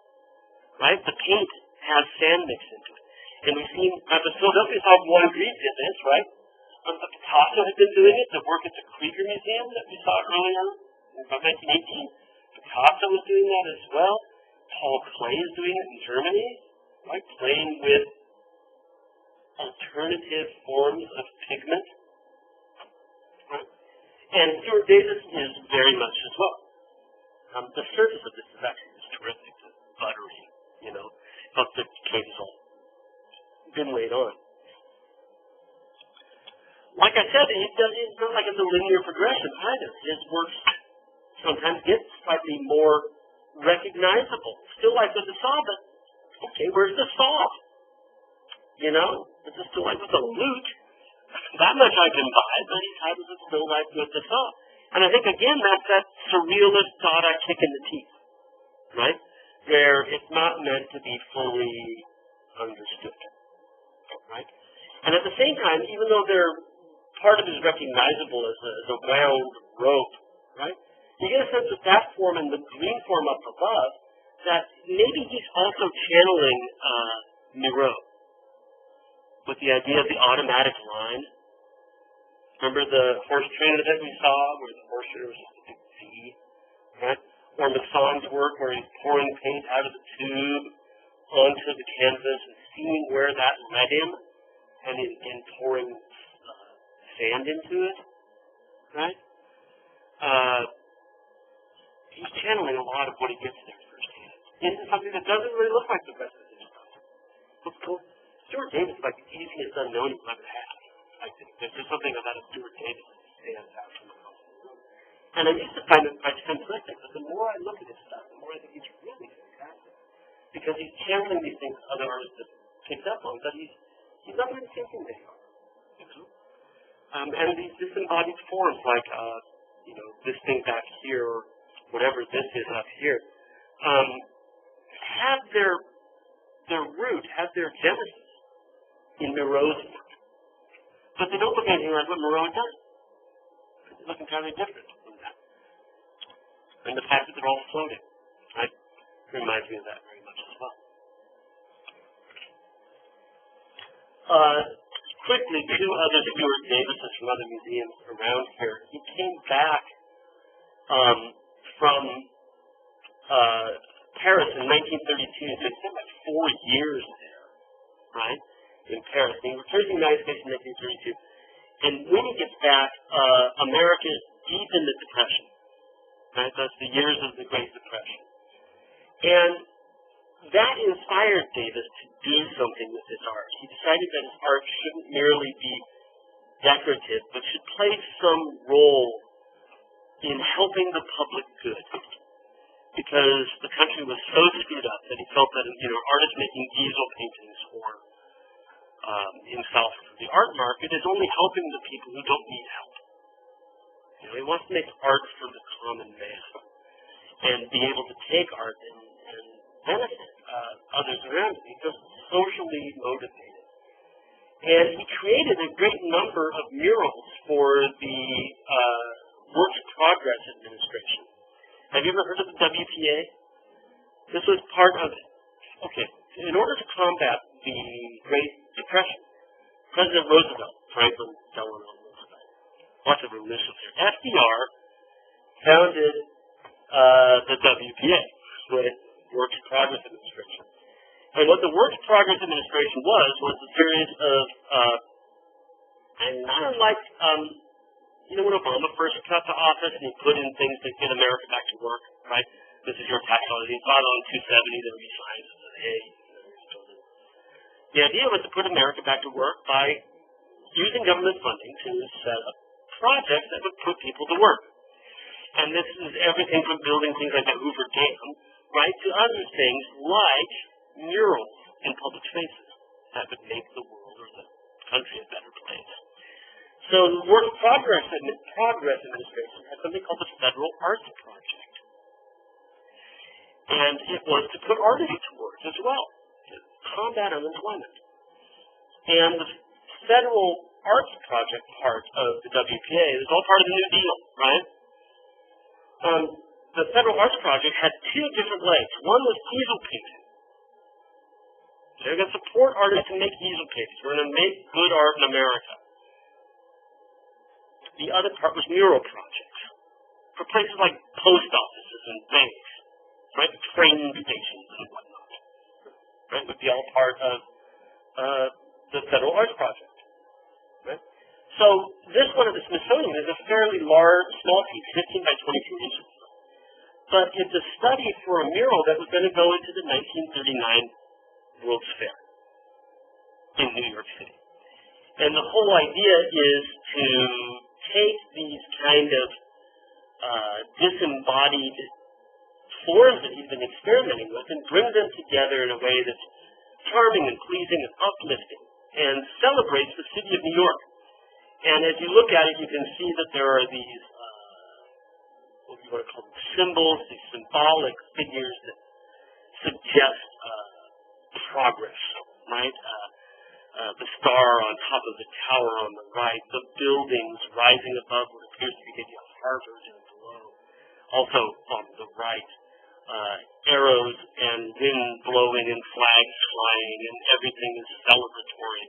Right? The paint has sand mixed into it. And we've seen the Philadelphia Sorbonne did this, right? The Picasso had been doing it, the work at the Krieger Museum that we saw earlier, about 1918. Picasso was doing that as well. Paul Klee is doing it in Germany, right? Playing with alternative forms of pigment. Right? And Stuart Davis is very much as well. The surface of this is actually terrific, buttery, but the case is all been laid on. Like I said, it's not like it's a linear progression either. His works sometimes get slightly more recognizable. Still like with the saw, but okay, where's the saw? It's still like with the lute. That much I can buy, but how does it still like with the saw? And I think, again, that's that surrealist Dada kick in the teeth. right? Where it's not meant to be fully understood, right? And at the same time, even though part of it is recognizable as a wound rope, right? You get a sense of that form and the green form up above, that maybe he's also channeling Miro with the idea of the automatic line. Remember the horse trainer that we saw, where the horse trainer was just a big V, right? Or Masson's work, where he's pouring paint out of the tube onto the canvas and seeing where that led him, and in pouring sand into it, right? He's channeling a lot of what he gets there firsthand into something that doesn't really look like the rest of his stuff. Stuart Davis is like the easiest unknown you'll ever have, I think. There's just something about a Stuart Davis that stands out from the rest of the room. And I used to find it quite simplistic, but the more I look at his stuff, the more I think he's really fantastic. Because he's channeling these things other artists have picked up on, but he's not really thinking they are, you know? And these disembodied forms, like, this thing back here, or whatever this is up here, have their root, have their genesis in Miro's work. But they don't look anything like what Miro does. They look entirely different from that. And the fact that they're all floating, right, reminds me of that very much as well. Quickly, two other Stuart Davises from other museums around here. He came back from Paris in 1932, so he spent like 4 years there, right, in Paris. And he returned to the United States in 1932. And when he gets back, America is deep in the Depression, right? That's the years of the Great Depression. And that inspired Davis to do something with his art. He decided that his art shouldn't merely be decorative, but should play some role in helping the public good. Because the country was so screwed up that he felt that, artists making easel paintings himself for the art market is only helping the people who don't need help. He wants to make art for the common man and be able to take art and benefit others around him. He feels socially motivated. And he created a great number of murals for the Works Progress Administration. Have you ever heard of the WPA? This was part of it. Okay, in order to combat the Great Depression, President Roosevelt, Franklin Delano Roosevelt, lots of initials here, FDR founded the WPA, with Works Progress Administration. And what the Works Progress Administration was a series of, and not unlike, when Obama first got to office and he put in things to get America back to work, right? This is your tax holiday. He brought on 270, there would be signs that said, hey, the idea was to put America back to work by using government funding to set up projects that would put people to work. And this is everything from building things like the Hoover Dam, right, to other things like murals in public spaces that would make the world or the country a better place. So the Works Progress Administration had something called the Federal Arts Project. And it was to put artists to work as well, to combat unemployment. And the Federal Arts Project part of the WPA is all part of the New Deal, right? The Federal Arts Project had two different legs. One was easel painting. They're going to support artists to make easel paintings. We're going to make good art in America. The other part was mural projects for places like post offices and banks, right? Train stations and whatnot, right? Would be all part of the Federal Arts Project, right? So this one at the Smithsonian is a fairly large, small piece, 15 by 22 inches. But it's a study for a mural that was going to go into the 1939 World's Fair in New York City. And the whole idea is to take these kind of disembodied forms that he's been experimenting with and bring them together in a way that's charming and pleasing and uplifting and celebrates the city of New York. And as you look at it, you can see that there are these what you want to call them, symbols, these symbolic figures that suggest progress, right? The star on top of the tower on the right, the buildings rising above what appears to be maybe a harbor down below. Also on the right, arrows and wind blowing and flags flying and everything is celebratory,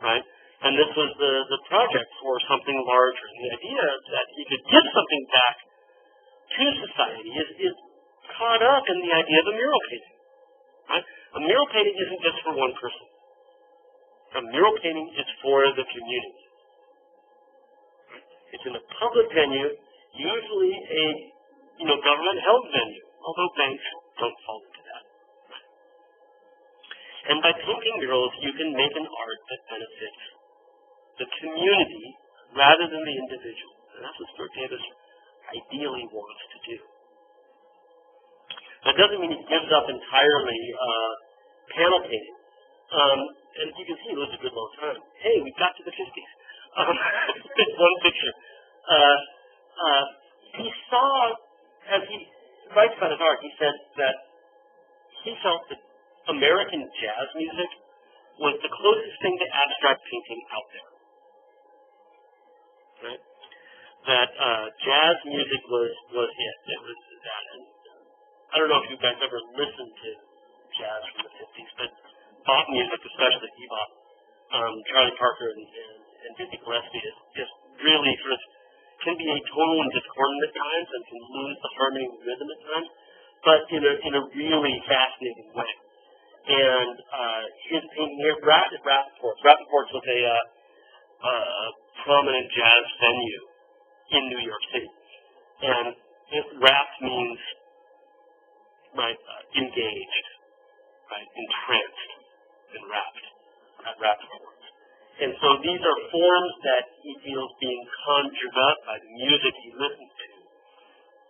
right? And this was the project for something larger. And the idea that you could give something back to society is caught up in the idea of a mural painting, right? A mural painting isn't just for one person. A mural painting is for the community. It's in a public venue, usually a government-held venue, although banks don't fall into that. And by painting murals, you can make an art that benefits the community rather than the individual. And that's what Stuart Davis ideally wants to do. That doesn't mean he gives up entirely panel painting. And you can see he lived a good long time. Hey, we got to the 50s. One picture. He saw, as he writes about his art, he said that he felt that American jazz music was the closest thing to abstract painting out there. Right? That jazz music was it. It was that. And I don't know if you guys ever listened to jazz from the 50s, but bop music, especially bebop, Charlie Parker and Dizzy Gillespie is just really sort of can be atonal and discordant at times and can lose the harmony and rhythm at times, but in a really fascinating way. And his painting here, Rappaport's was a prominent jazz venue in New York City. And rap means engaged, right, entranced, and wrapped at Rappaport's. And so these are forms that he feels being conjured up by the music he listens to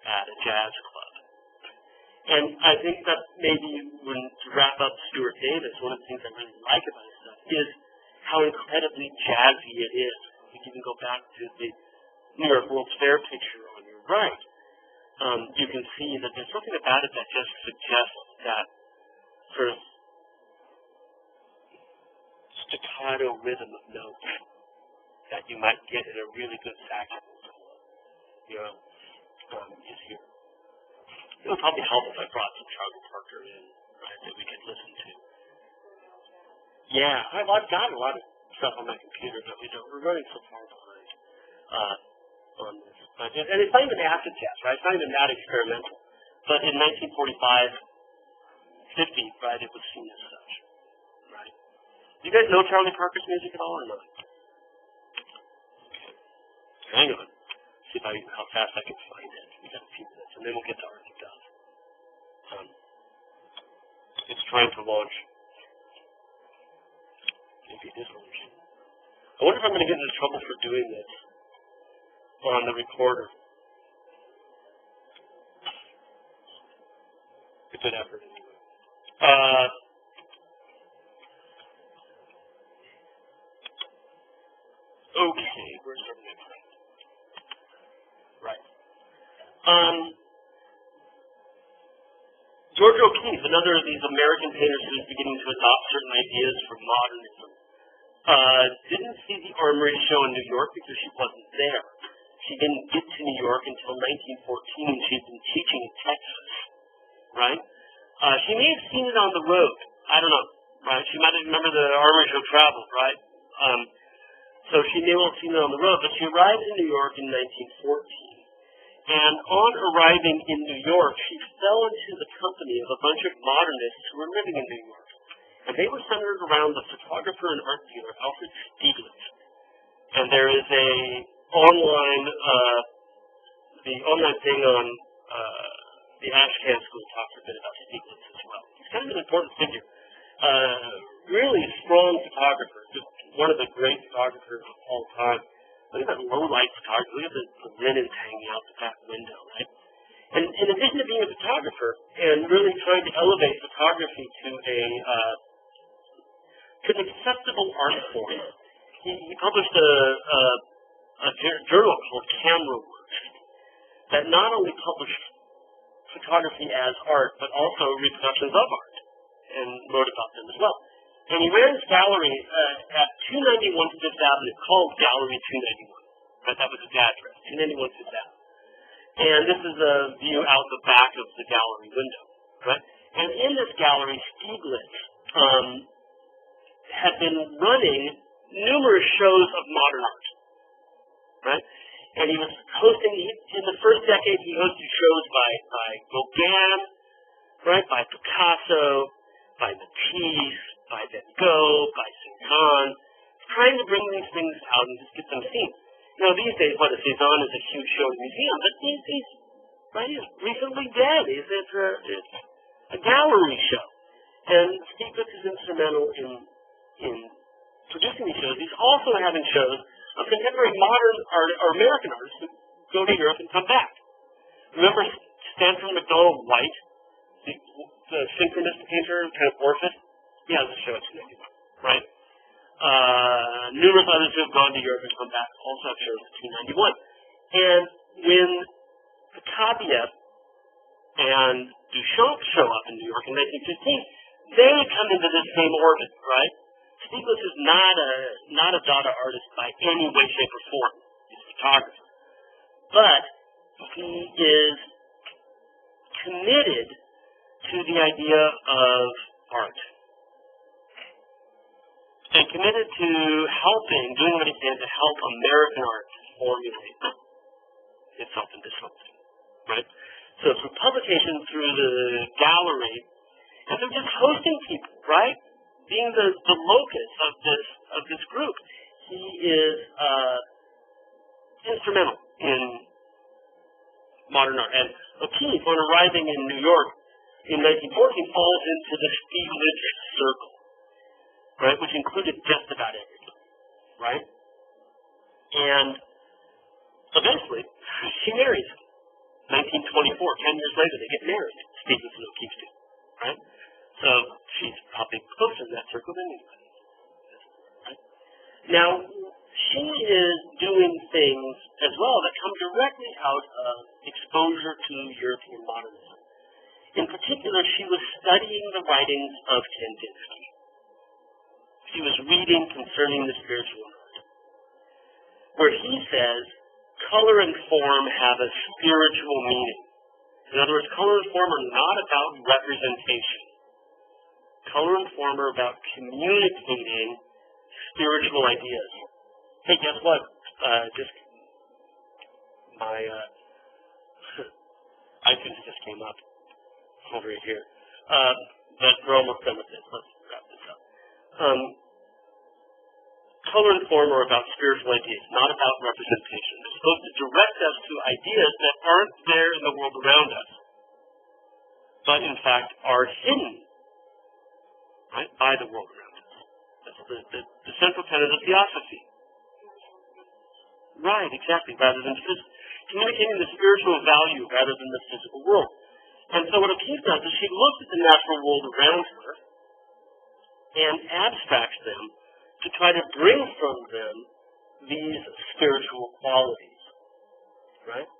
at a jazz club. And I think that maybe to wrap up Stuart Davis, one of the things I really like about his stuff is how incredibly jazzy it is. You can go back to the New York World's Fair picture on your right. You can see that there's something about it that just suggests that sort of staccato rhythm of notes that you might get in a really good saxophone solo. Is here. It would probably help if I brought some Charlie Parker in, right, that we could listen to. Yeah, I've got a lot of stuff on my computer, but we're running so far behind on this. And it's not even acid jazz, right? It's not even that experimental. But in 1945, 50, right, it was seen as such, right? Do you guys know Charlie Parker's music at all or not? Okay. Hang on. See how fast I can find it. We got a few minutes, and then we'll get to Arctic Dove. It's trying to launch. Maybe it is launching. I wonder if I'm going to get into trouble for doing this on the recorder. It's a good effort anyway. Okay, where's our next one? Right. George O'Keeffe, another of these American painters who's beginning to adopt certain ideas from modernism, didn't see the Armory show in New York because she wasn't there. She didn't get to New York until 1914. She'd been teaching in Texas, right? She may have seen it on the road. I don't know, right? She might have remembered the Armory show traveled, right? So she may well have seen it on the road, but she arrived in New York in 1914. And on arriving in New York, she fell into the company of a bunch of modernists who were living in New York. And they were centered around the photographer and art dealer, Alfred Stieglitz. And there is the online thing on the Ashcan School talks a bit about Stieglitz as well. He's kind of an important figure. Really strong photographer, just one of the great photographers of all time. Look at that low-light photography. Look at the linens hanging out the back window, right? And in addition to being a photographer and really trying to elevate photography to an acceptable art form, he published a journal called Camera Works. that not only published photography as art, but also reproductions of art, and wrote about them as well. And he ran his gallery at 291 Fifth Avenue, called Gallery 291. Right, that was his address, 291 Fifth Avenue. And this is a view out the back of the gallery window. Right? And in this gallery, Stieglitz had been running numerous shows of modern art. Right? And he was hosting, in the first decade, he hosted shows by Gauguin, right, by Picasso, by Matisse, by Van Gogh, by Cézanne, trying to bring these things out and just get them seen. Now, these days, a Cézanne is a huge show in the museum, but he's recently dead. It's a gallery show. And Stieglitz is instrumental in producing these shows. He's also having shows of contemporary modern art, or American artists, who go to Europe and come back. Remember Stanford McDonald White, the synchronist painter, kind of orphan? He has a show at 291, right? Numerous others who have gone to Europe and come back also have shows at 291. And when Picabia and Duchamp show up in New York in 1915, they come into this same orbit, right? Stieglitz is not a Dada artist by any way, shape, or form. He's a photographer. But he is committed to the idea of art. And committed to doing what he can to help American art formulate itself into something. Right? So through publication, through the gallery, and through just hosting people, right? Being the locus of this group, he is instrumental in modern art. And O'Keeffe, on arriving in New York in 1914, falls into the Stieglitz circle, right, which included just about everybody, right? And eventually, she marries him. 1924, 10 years later, they get married, Stieglitz and O'Keeffe do, right? So she's probably closer in that circle than anybody. Right? Now, she is doing things as well that come directly out of exposure to European modernism. In particular, she was studying the writings of Kandinsky. She was reading concerning the spiritual world, where he says, color and form have a spiritual meaning. In other words, color and form are not about representation. Color and form are about communicating spiritual ideas. Hey, guess what? My iTunes just came up over here. But we're almost done with this. Let's wrap this up. Color and form are about spiritual ideas, not about representation. They're supposed to direct us to ideas that aren't there in the world around us, but in fact are hidden, right, by the world around us. That's the central tenet of theosophy. Right, exactly, rather than communicating the spiritual value rather than the physical world. And so what O'Keeffe does is she looks at the natural world around her and abstracts them to try to bring from them these spiritual qualities, right?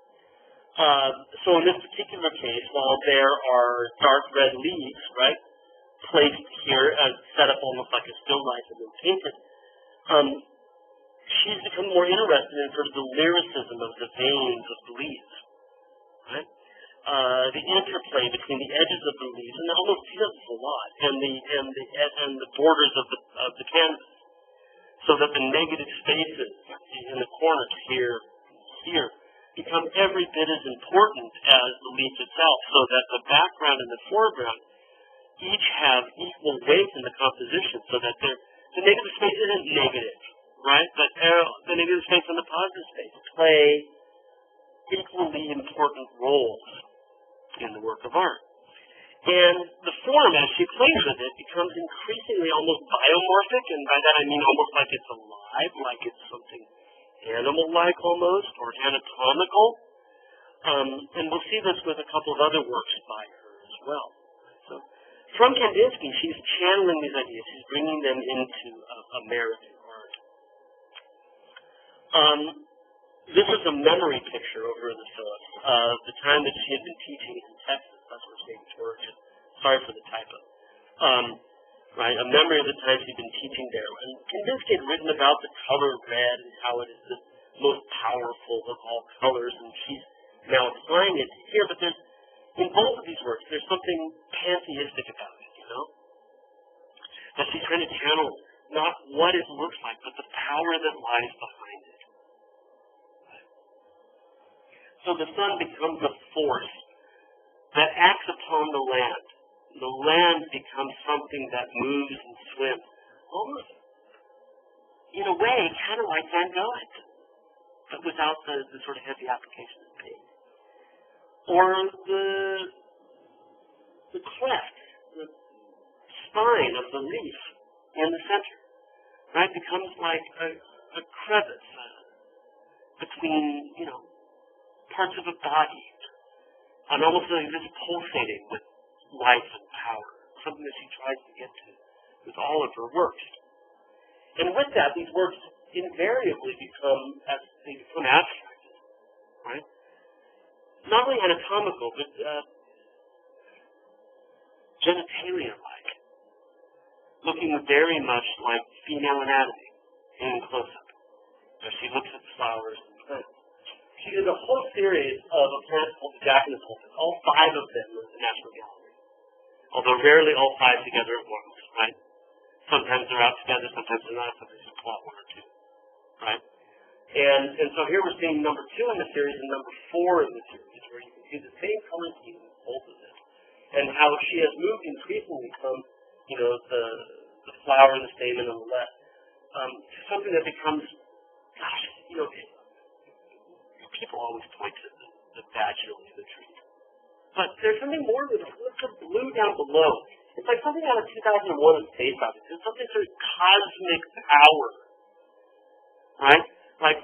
So in this particular case, while there are dark red leaves, right, placed here as set up almost like a still life and then painted, she's become more interested in sort of the lyricism of the veins of the leaves, right? The interplay between the edges of the leaves, and almost see this a lot, and the borders of the canvas, so that the negative spaces in the corners here become every bit as important as the leaf itself, so that the background and the foreground each have equal weight in the composition, so that the negative space isn't negative, right? But the negative space and the positive space play equally important roles in the work of art. And the form, as she plays with it, becomes increasingly almost biomorphic, and by that I mean almost like it's alive, like it's something animal-like almost, or anatomical. And we'll see this with a couple of other works by her as well. So, from Kandinsky, she's channeling these ideas. She's bringing them into American art. This is a memory picture over in the Phillips of the time that she had been teaching in Texas. That's where St. George is. Sorry for the typo. Right, a memory of the time she'd been teaching there. And Kandinsky had written about the color red and how it is the most powerful of all colors, and she's now applying it here. But there's, in both of these works, there's something pantheistic about it, you know? That she's trying to channel not what it looks like, but the power that lies behind it. So the sun becomes a force that acts upon the land. The land becomes something that moves and swims, almost, in a way, kind of like Van Gogh, but without the sort of heavy application of paint. Or the cleft, the spine of the leaf in the center, right, becomes like a crevice between, parts of a body, and almost like this pulsating with life and power, something that she tries to get to with all of her works. And with that, these works invariably become abstracted, right? Not only anatomical, but genitalia-like, looking very much like female anatomy in close-up, as she looks at flowers and plants. She did a whole series of a plant called the Jack in the Pulpit, all 5 of them in the National Gallery. Although rarely all 5 together at once, right? Sometimes they're out together, sometimes they're not, sometimes you plot 1 or 2, right? And so here we're seeing number 2 in the series and number 4 in the series, where you can see the same color scheme in both of them, and how she has moved increasingly from, the flower and the stamen on the left, to something that becomes, people always point to the vaginal imagery. But there's something more to it. Look at the blue down below. It's like something out of 2001: A Space Odyssey. It's something sort of cosmic power, right? Like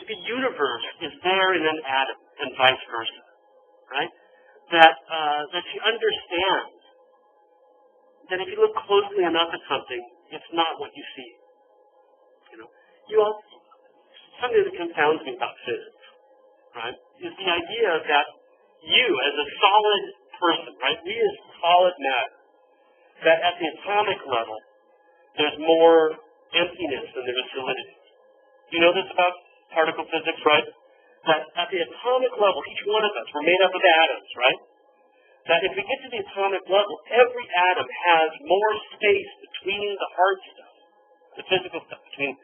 the universe is there in an atom, and vice versa, right? That she understands that if you look closely enough at something, it's not what you see. Something that confounds me about physics, right, is the idea that you, as a solid person, right, we as solid matter, that at the atomic level, there's more emptiness than there is solidity. You know this about particle physics, right? That at the atomic level, each one of us, we're made up of atoms, right? That if we get to the atomic level, every atom has more space between the hard stuff, the physical stuff, between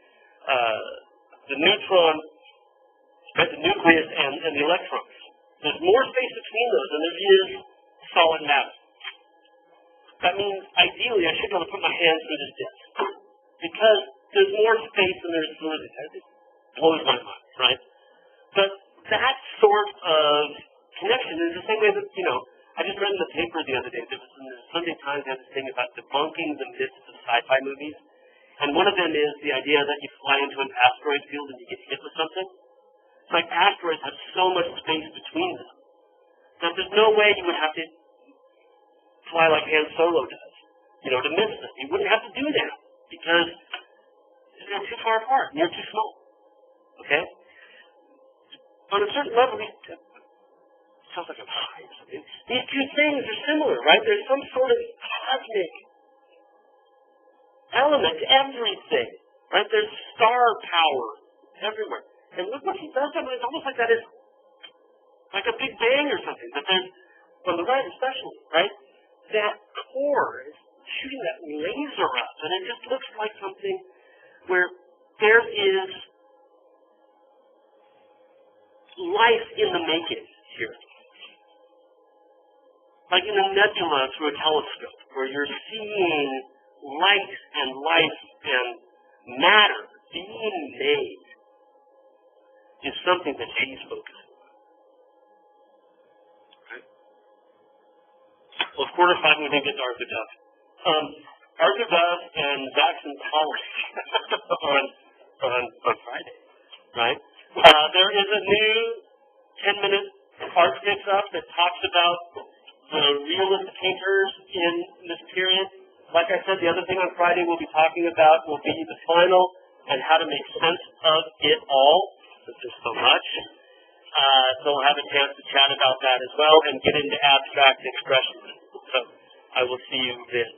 the neutron, right, the nucleus, and the electrons. There's more space between those than there is solid matter. That means, ideally, I should be able to put my hand through this disc, because there's more space than there's solidity. It just blows my mind, right? But that sort of connection is the same way that, I just read in the paper the other day, there was in the Sunday Times, they had this thing about debunking the myths of sci-fi movies. And one of them is the idea that you fly into an asteroid field and you get hit with something. It's like asteroids have so much space between them that there's no way you would have to fly like Han Solo does, to miss them. You wouldn't have to do that because they're too far apart and you're too small. Okay? On a certain level, sounds like I'm high or something. These two things are similar, right? There's some sort of cosmic element to everything, right? There's star power everywhere. And look what he does. It's almost like that is like a big bang or something. But there's, on the right especially, right? That core is shooting that laser up, and it just looks like something where there is life in the making here. Like in a nebula through a telescope, where you're seeing light and life and matter being made is something that she's focusing on. Right? Well, it's 4:05 and we didn't get to Arthur Dove. Arthur Dove and Jackson Pollock on Friday, right? There is a new 10-minute art fix-up that talks about the realist painters in this period. Like I said, the other thing on Friday we'll be talking about will be the final and how to make sense of it all, because there's so much. So we'll have a chance to chat about that as well and get into abstract expression. So I will see you then.